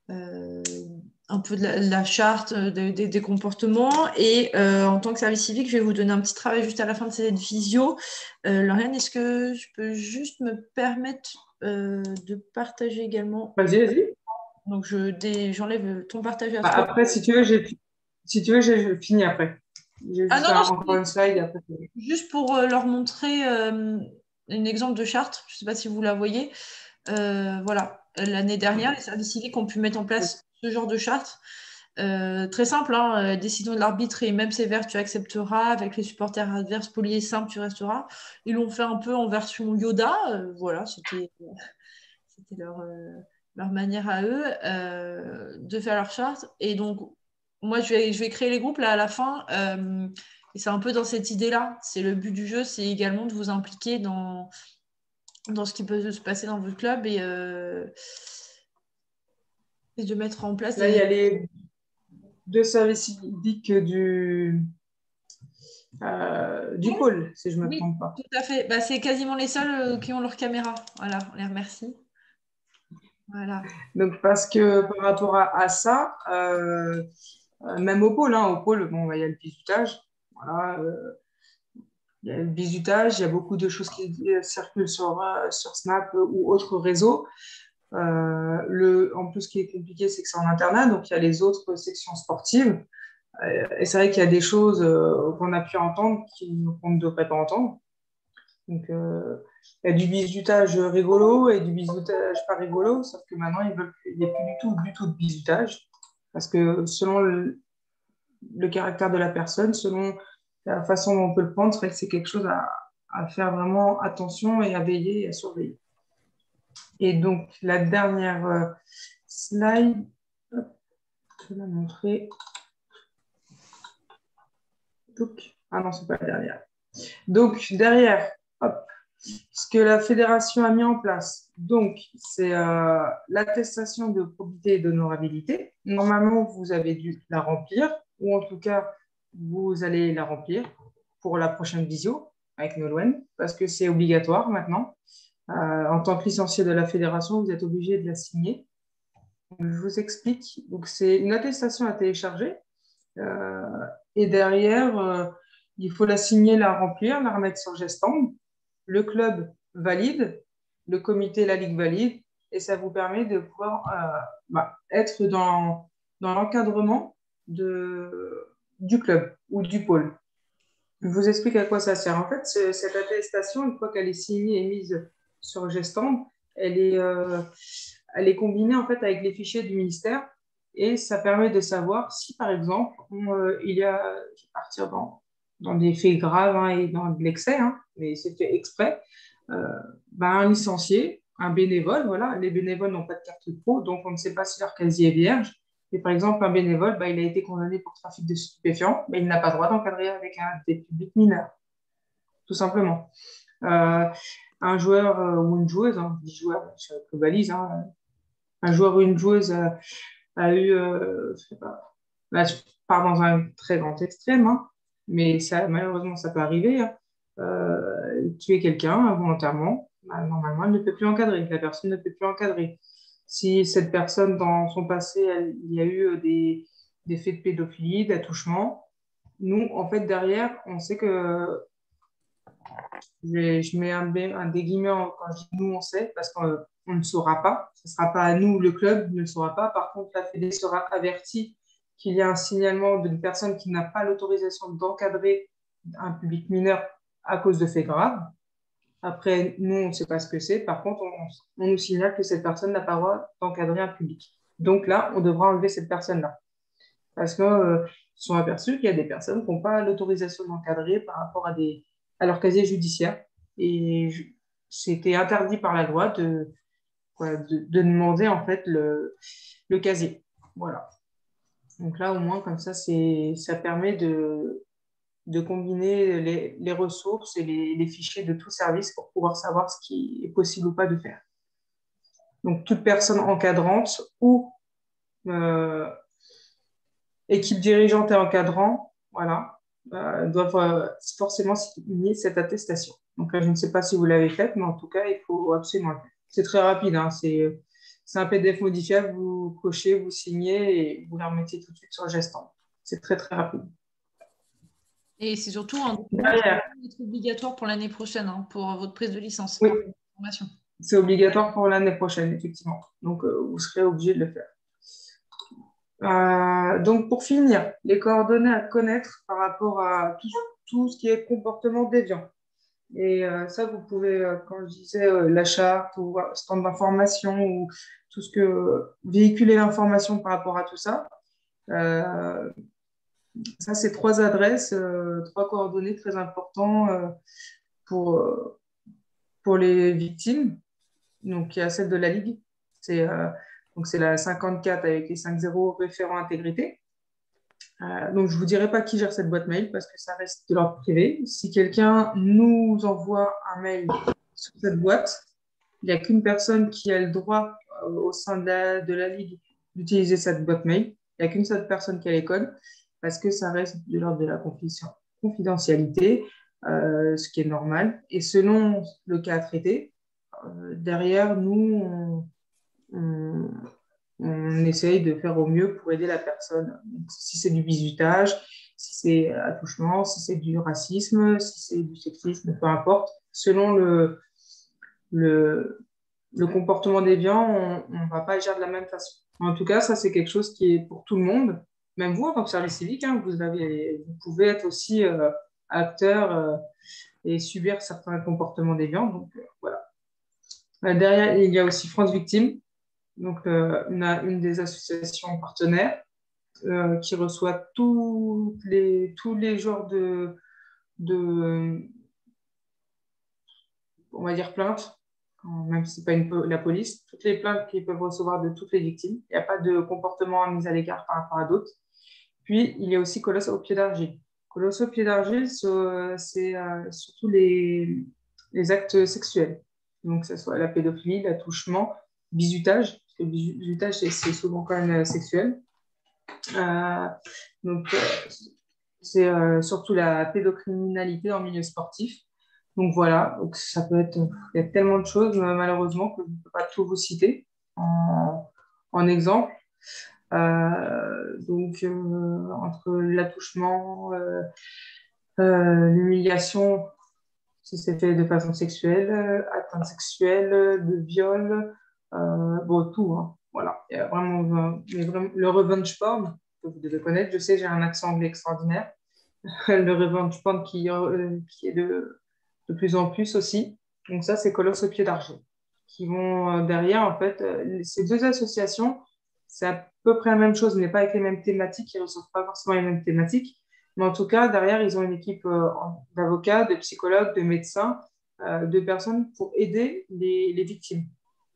Speaker 1: un peu de la charte, des comportements. Et en tant que service civique, je vais vous donner un petit travail juste à la fin de cette visio. Lauriane, est-ce que je peux juste me permettre de partager également?
Speaker 17: Vas-y.
Speaker 1: Donc, j'enlève ton partage à toi.
Speaker 17: Après, si tu veux, j'ai fini après. J'ai juste encore une slide. Après.
Speaker 1: Juste pour leur montrer un exemple de charte. Je ne sais pas si vous la voyez. Voilà, l'année dernière, les services civiques ont pu mettre en place ce genre de charte. Très simple, hein, décision de l'arbitre et même sévère, tu accepteras. Avec les supporters adverses, poli et simple, tu resteras. Ils l'ont fait un peu en version Yoda. Voilà, c'était leur manière à eux de faire leur charte. Et donc, moi, je vais créer les groupes là à la fin. Et c'est un peu dans cette idée-là. C'est le but du jeu, c'est également de vous impliquer dans ce qui peut se passer dans votre club et de mettre en place
Speaker 17: Là, il y a les 2 services civiques du pôle, si je ne me trompe pas.
Speaker 1: Tout à fait. Bah, c'est quasiment les seuls qui ont leur caméra. Voilà, on les remercie. Voilà.
Speaker 17: Donc, parce que par rapport à ça, même au pôle, bon, il y a le bizutage. Voilà, il y a le bizutage, il y a beaucoup de choses qui circulent sur Snap ou autres réseaux. En plus, ce qui est compliqué, c'est que c'est en internat, donc il y a les autres sections sportives. Et c'est vrai qu'il y a des choses qu'on a pu entendre qu'on ne devrait pas entendre. Donc, il y a du bizutage rigolo et du bizutage pas rigolo, sauf que maintenant, il n'y a plus du tout de bizutage. Parce que selon le caractère de la personne, selon la façon dont on peut le prendre, c'est vrai que c'est quelque chose à faire vraiment attention et à veiller et à surveiller. Et donc, la dernière slide, hop, je vais la montrer. Donc, ah non, c'est pas la dernière. Donc, derrière, hop, ce que la fédération a mis en place. Donc, c'est l'attestation de probité et d'honorabilité. Normalement, vous avez dû la remplir, ou en tout cas, vous allez la remplir pour la prochaine visio avec Nolwenn, parce que c'est obligatoire maintenant. En tant que licencié de la fédération, vous êtes obligé de la signer. Je vous explique. Donc, c'est une attestation à télécharger. Et derrière, il faut la signer, la remplir, la remettre sur Gestand. Le club valide, le comité, la ligue valide, et ça vous permet de pouvoir être dans l'encadrement du club ou du pôle. Je vous explique à quoi ça sert. En fait, cette attestation, une fois qu'elle est signée et mise sur Gestand, elle est combinée en fait avec les fichiers du ministère et ça permet de savoir si, par exemple, il y a, je vais partir dans des faits graves et dans de l'excès, mais c'est fait exprès, un licencié, un bénévole, voilà, les bénévoles n'ont pas de carte pro, donc on ne sait pas si leur casier est vierge. Et par exemple, un bénévole, il a été condamné pour trafic de stupéfiants, mais il n'a pas le droit d'encadrer avec des publics mineurs, tout simplement. Un joueur ou une joueuse, je dis joueur, je globalise, un joueur ou une joueuse a eu, je sais pas, là je pars dans un très grand extrême, mais ça, malheureusement ça peut arriver, tuer quelqu'un volontairement, normalement elle ne peut plus encadrer, la personne ne peut plus encadrer. Si cette personne dans son passé, il y a eu des faits de pédophilie, d'attouchement, nous en fait derrière on sait que je mets des guillemets quand je dis nous on sait parce qu'on ne saura pas, ce ne sera pas à nous, le club ne le saura pas, par contre la Fédé sera avertie qu'il y a un signalement d'une personne qui n'a pas l'autorisation d'encadrer un public mineur à cause de faits graves. Après, nous, on ne sait pas ce que c'est. Par contre, on nous signale que cette personne n'a pas le droit d'encadrer un public. Donc là, on devra enlever cette personne-là. Parce qu'ils sont aperçus qu'il y a des personnes qui n'ont pas l'autorisation d'encadrer par rapport à leur casier judiciaire. Et c'était interdit par la loi de demander en fait le casier. Voilà. Donc là, au moins, comme ça, ça permet de combiner les ressources et les fichiers de tout service pour pouvoir savoir ce qui est possible ou pas de faire. Donc, toute personne encadrante ou équipe dirigeante et encadrant, voilà, doivent forcément signer cette attestation. Donc là, je ne sais pas si vous l'avez faite, mais en tout cas, il faut absolument le faire. C'est très rapide, c'est un PDF modifiable, vous cochez, vous signez et vous la remettez tout de suite sur Gestand. C'est très, très rapide.
Speaker 1: Et c'est surtout un document qui va être obligatoire pour l'année prochaine, pour votre prise de licence.
Speaker 17: Oui, c'est obligatoire pour l'année prochaine, effectivement. Donc, vous serez obligé de le faire. Donc, pour finir, les coordonnées à connaître par rapport à tout ce qui est comportement déviant. Et ça, vous pouvez, quand je disais la charte ou stand d'information ou tout ce que véhiculer l'information par rapport à tout ça, ça, c'est 3 adresses, 3 coordonnées très importantes pour, pour les victimes. Donc, il y a celle de la Ligue. Donc, c'est la 54 avec les 5-0 référent intégrité. Donc, je ne vous dirai pas qui gère cette boîte mail parce que ça reste de l'ordre privé. Si quelqu'un nous envoie un mail sur cette boîte, il n'y a qu'une personne qui a le droit au sein de la Ligue d'utiliser cette boîte mail. Il n'y a qu'une seule personne qui a les codes parce que ça reste de l'ordre de la confidentialité, ce qui est normal. Et selon le cas à traiter, derrière, nous, on essaye de faire au mieux pour aider la personne. Donc, si c'est du bizutage, si c'est attouchement, si c'est du racisme, si c'est du sexisme, peu importe. Selon le comportement déviant, on ne va pas agir de la même façon. En tout cas, ça, c'est quelque chose qui est pour tout le monde. Même vous, en tant que service civique, hein, vous pouvez être aussi acteur et subir certains comportements déviants. Donc, voilà. Derrière, il y a aussi France Victime. Donc, une des associations partenaires qui reçoit tous les genres on va dire, plaintes, même si ce n'est pas la police, toutes les plaintes qu'ils peuvent recevoir de toutes les victimes. Il n'y a pas de comportement mis à l'écart par rapport à d'autres. Puis, il y a aussi Colosse au pied d'argile. Colosse au pied d'argile, c'est surtout les actes sexuels. Donc, que ce soit la pédophilie, l'attouchement, bizutage, parce que le bizutage, c'est souvent quand même sexuel. C'est surtout la pédocriminalité en milieu sportif. Donc voilà, donc ça peut être, il y a tellement de choses malheureusement que je ne peux pas tout vous citer en exemple. Entre l'attouchement, l'humiliation, si c'est fait de façon sexuelle, atteinte sexuelle, de viol, tout. Hein. Voilà, il y a vraiment le revenge porn que vous devez connaître. Je sais, j'ai un accent anglais extraordinaire. Le revenge porn qui est de plus en plus aussi. Donc ça, c'est Colosse au pied d'argile. Qui vont derrière, en fait, ces 2 associations, c'est à peu près la même chose, mais pas avec les mêmes thématiques. Ils ne reçoivent pas forcément les mêmes thématiques. Mais en tout cas, derrière, ils ont une équipe d'avocats, de psychologues, de médecins, de personnes pour aider les victimes.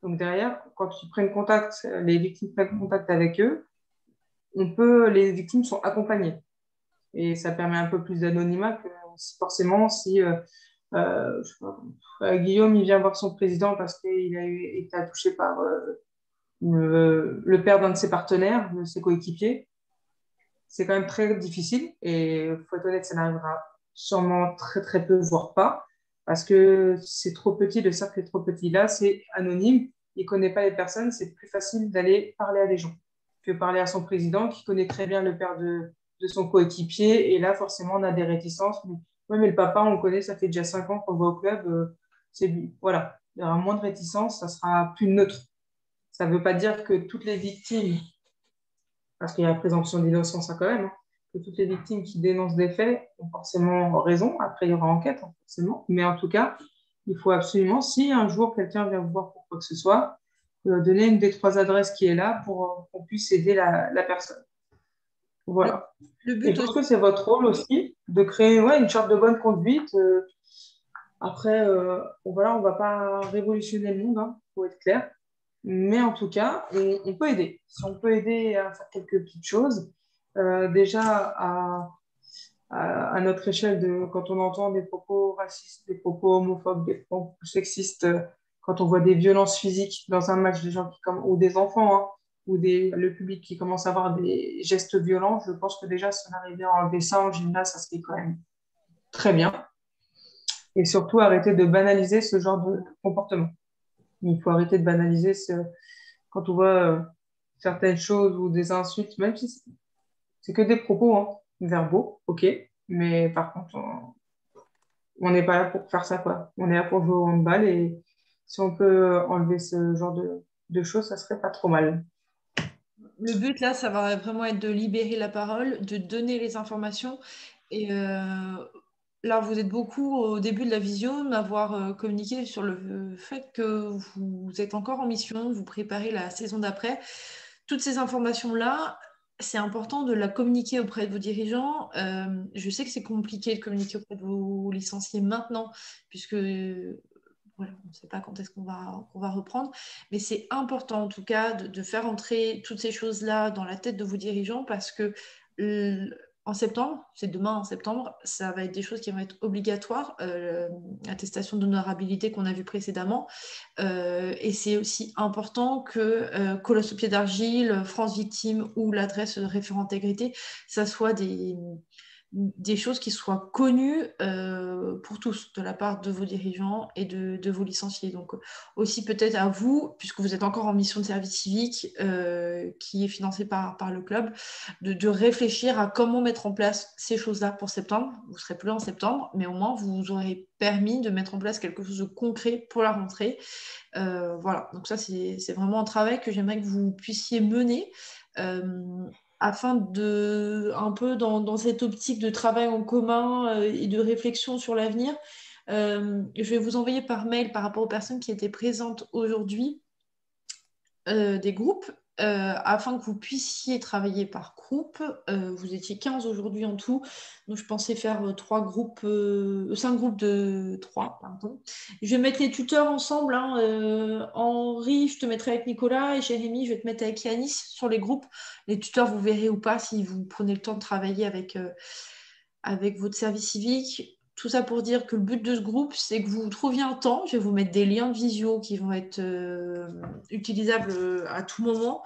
Speaker 17: Donc derrière, quand ils prennent contact, les victimes prennent contact avec eux, les victimes sont accompagnées. Et ça permet un peu plus d'anonymat que forcément si Guillaume il vient voir son président parce qu'il a été touché par le père d'un de ses partenaires, de ses coéquipiers. C'est quand même très difficile et il faut être honnête, ça n'arrivera sûrement très très peu, voire pas, parce que c'est trop petit, le cercle est trop petit. Là, c'est anonyme, il ne connaît pas les personnes, c'est plus facile d'aller parler à des gens que parler à son président qui connaît très bien le père de son coéquipier. Et là, forcément, on a des réticences. Oui, mais le papa, on le connaît, ça fait déjà 5 ans qu'on le voit au club, c'est lui. Voilà, il y aura moins de réticences, ça sera plus neutre. Ça ne veut pas dire que toutes les victimes, parce qu'il y a la présomption d'innocence quand même, hein, que toutes les victimes qui dénoncent des faits ont forcément raison. Après, il y aura enquête, hein, forcément. Mais en tout cas, il faut absolument, si un jour quelqu'un vient vous voir pour quoi que ce soit, donner une des 3 adresses qui est là pour qu'on puisse aider la personne. Voilà. Et je pense que c'est votre rôle aussi de créer une charte de bonne conduite. Après, on ne va pas révolutionner le monde, hein, faut être clair. Mais en tout cas, on peut aider. Si on peut aider à faire quelques petites choses, déjà à notre échelle, quand on entend des propos racistes, des propos homophobes, des propos sexistes, quand on voit des violences physiques dans un match, ou des enfants, hein, ou le public qui commence à avoir des gestes violents, je pense que déjà, si on arrivait à enlever ça en gymnase, ça serait quand même très bien. Et surtout, arrêter de banaliser ce genre de comportement. Il faut arrêter de banaliser quand on voit certaines choses ou des insultes, même si c'est que des propos verbaux, ok, mais par contre, on n'est pas là pour faire ça, quoi. On est là pour jouer au handball et si on peut enlever ce genre de choses, ça serait pas trop mal.
Speaker 1: Le but là, ça va vraiment être de libérer la parole, de donner les informations et là, vous êtes beaucoup au début de la visio m'avoir communiqué sur le fait que vous êtes encore en mission, vous préparez la saison d'après. Toutes ces informations-là, c'est important de la communiquer auprès de vos dirigeants. Je sais que c'est compliqué de communiquer auprès de vos licenciés maintenant, puisque voilà, on ne sait pas quand est-ce qu'on va reprendre, mais c'est important en tout cas de faire entrer toutes ces choses-là dans la tête de vos dirigeants parce que en septembre, c'est demain en septembre, ça va être des choses qui vont être obligatoires, l'attestation d'honorabilité qu'on a vu précédemment, et c'est aussi important que Colosse au pied d'argile, France Victime ou l'adresse référent intégrité, ça soit des choses qui soient connues pour tous, de la part de vos dirigeants et de vos licenciés. Donc aussi peut-être à vous, puisque vous êtes encore en mission de service civique qui est financée par le club, de réfléchir à comment mettre en place ces choses-là pour septembre. Vous ne serez plus là en septembre, mais au moins vous aurez permis de mettre en place quelque chose de concret pour la rentrée. Voilà, donc ça c'est vraiment un travail que j'aimerais que vous puissiez mener afin de, un peu dans cette optique de travail en commun et de réflexion sur l'avenir. Je vais vous envoyer par mail par rapport aux personnes qui étaient présentes aujourd'hui des groupes afin que vous puissiez travailler par groupe. Vous étiez 15 aujourd'hui en tout, donc je pensais faire 5 groupes de 3. Pardon. Je vais mettre les tuteurs ensemble. Henri, je te mettrai avec Nicolas et Jérémy, je vais te mettre avec Yanis sur les groupes. Les tuteurs, vous verrez ou pas si vous prenez le temps de travailler avec votre service civique. Tout ça pour dire que le but de ce groupe, c'est que vous trouviez un temps. Je vais vous mettre des liens de visio qui vont être utilisables à tout moment.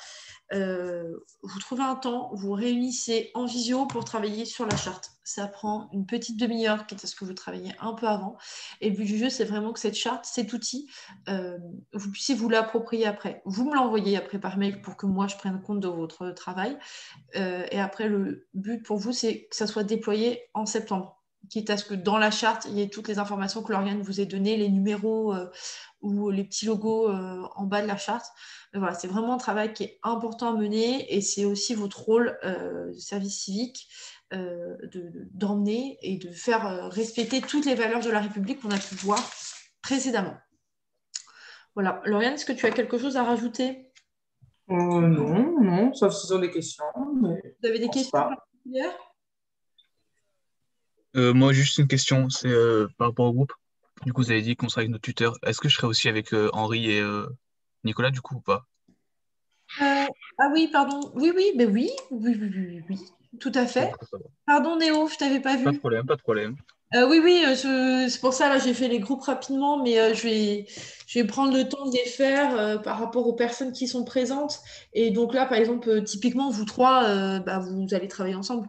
Speaker 1: Vous trouvez un temps, vous réunissez en visio pour travailler sur la charte. Ça prend une petite demi-heure, quitte à ce que vous travaillez un peu avant. Et le but du jeu, c'est vraiment que cette charte, cet outil, vous puissiez vous l'approprier après. Vous me l'envoyez après par mail pour que moi, je prenne compte de votre travail. Et après, le but pour vous, c'est que ça soit déployé en septembre. Quitte à ce que dans la charte, il y ait toutes les informations que Lauriane vous ait données, les numéros ou les petits logos en bas de la charte. Mais voilà, c'est vraiment un travail qui est important à mener et c'est aussi votre rôle de service civique d'emmener et de faire respecter toutes les valeurs de la République qu'on a pu voir précédemment. Voilà. Lauriane, est-ce que tu as quelque chose à rajouter?
Speaker 17: Non, sauf si ce sont des questions. Mais
Speaker 1: vous avez des questions particulières?
Speaker 7: Moi, juste une question, c'est par rapport au groupe. Du coup, vous avez dit qu'on serait avec nos tuteurs. Est-ce que je serai aussi avec Henri et Nicolas, du coup, ou pas?
Speaker 1: Ah oui, pardon. Oui, tout à fait. Pardon, Néo, je ne t'avais pas vu.
Speaker 7: Pas de problème, pas de problème.
Speaker 1: Oui, c'est pour ça, là, j'ai fait les groupes rapidement, mais je vais prendre le temps de les faire par rapport aux personnes qui sont présentes. Et donc là, par exemple, typiquement, vous trois, vous allez travailler ensemble.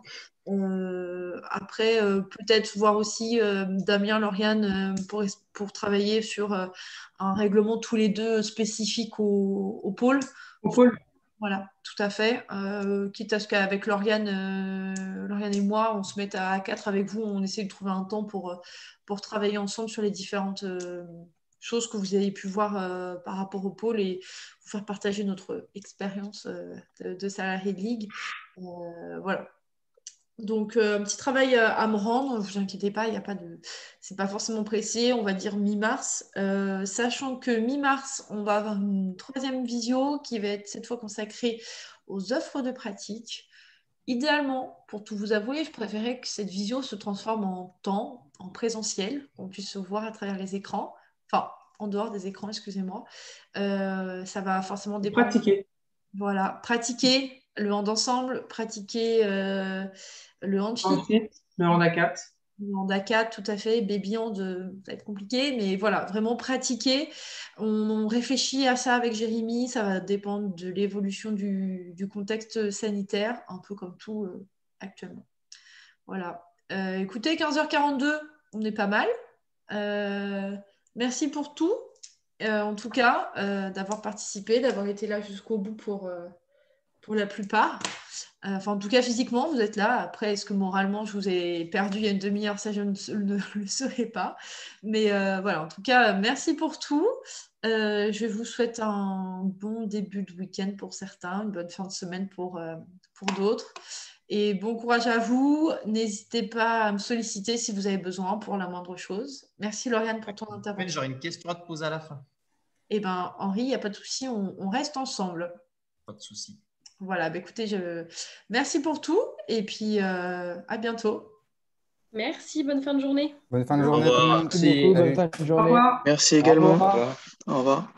Speaker 1: Après, peut-être voir aussi Damien, Lauriane pour travailler sur un règlement tous les deux spécifique au pôle.
Speaker 17: Au pôle.
Speaker 1: Voilà, tout à fait. Quitte à ce qu'avec Lauriane et moi, on se mette à 4 avec vous, on essaie de trouver un temps pour travailler ensemble sur les différentes choses que vous avez pu voir par rapport au pôle et vous faire partager notre expérience de salarié de ligue. Voilà. Donc, un petit travail à me rendre, ne vous inquiétez pas, c'est pas forcément pressé, on va dire mi-mars, sachant que mi-mars, on va avoir une 3e visio qui va être cette fois consacrée aux offres de pratique. Idéalement, pour tout vous avouer, je préférais que cette visio se transforme en présentiel, qu'on puisse se voir à travers les écrans, enfin, en dehors des écrans, excusez-moi. Ça va forcément dépendre.
Speaker 17: Pratiquer.
Speaker 1: Voilà, pratiquer le hand ensemble, pratiquer le hand fit.
Speaker 17: Le hand à 4.
Speaker 1: Le hand à 4, tout à fait. Baby hand, ça va être compliqué, mais voilà, vraiment pratiquer. On réfléchit à ça avec Jérémy, ça va dépendre de l'évolution du contexte sanitaire, un peu comme tout actuellement. Voilà. Écoutez, 15h42, on est pas mal. Merci pour tout. En tout cas, d'avoir participé, d'avoir été là jusqu'au bout pour la plupart. En tout cas, physiquement, vous êtes là. Après, est-ce que moralement, je vous ai perdu il y a une demi-heure? Ça, je ne le saurais pas. Mais voilà, en tout cas, merci pour tout. Je vous souhaite un bon début de week-end pour certains, une bonne fin de semaine pour d'autres. Et bon courage à vous. N'hésitez pas à me solliciter si vous avez besoin pour la moindre chose. Merci Lauriane pour ton intervention.
Speaker 18: J'aurais une question à te poser à la fin.
Speaker 1: Eh bien, Henri, il n'y a pas de souci, on reste ensemble.
Speaker 18: Pas de souci.
Speaker 1: Voilà, écoutez, merci pour tout et puis à bientôt.
Speaker 5: Merci, bonne fin de journée.
Speaker 11: Bonne fin de journée.
Speaker 15: Au revoir.
Speaker 11: Tout le monde.
Speaker 15: Merci.
Speaker 4: Bonne fin de journée.
Speaker 17: Au revoir.
Speaker 2: Merci également.
Speaker 4: Au revoir.
Speaker 2: Au revoir.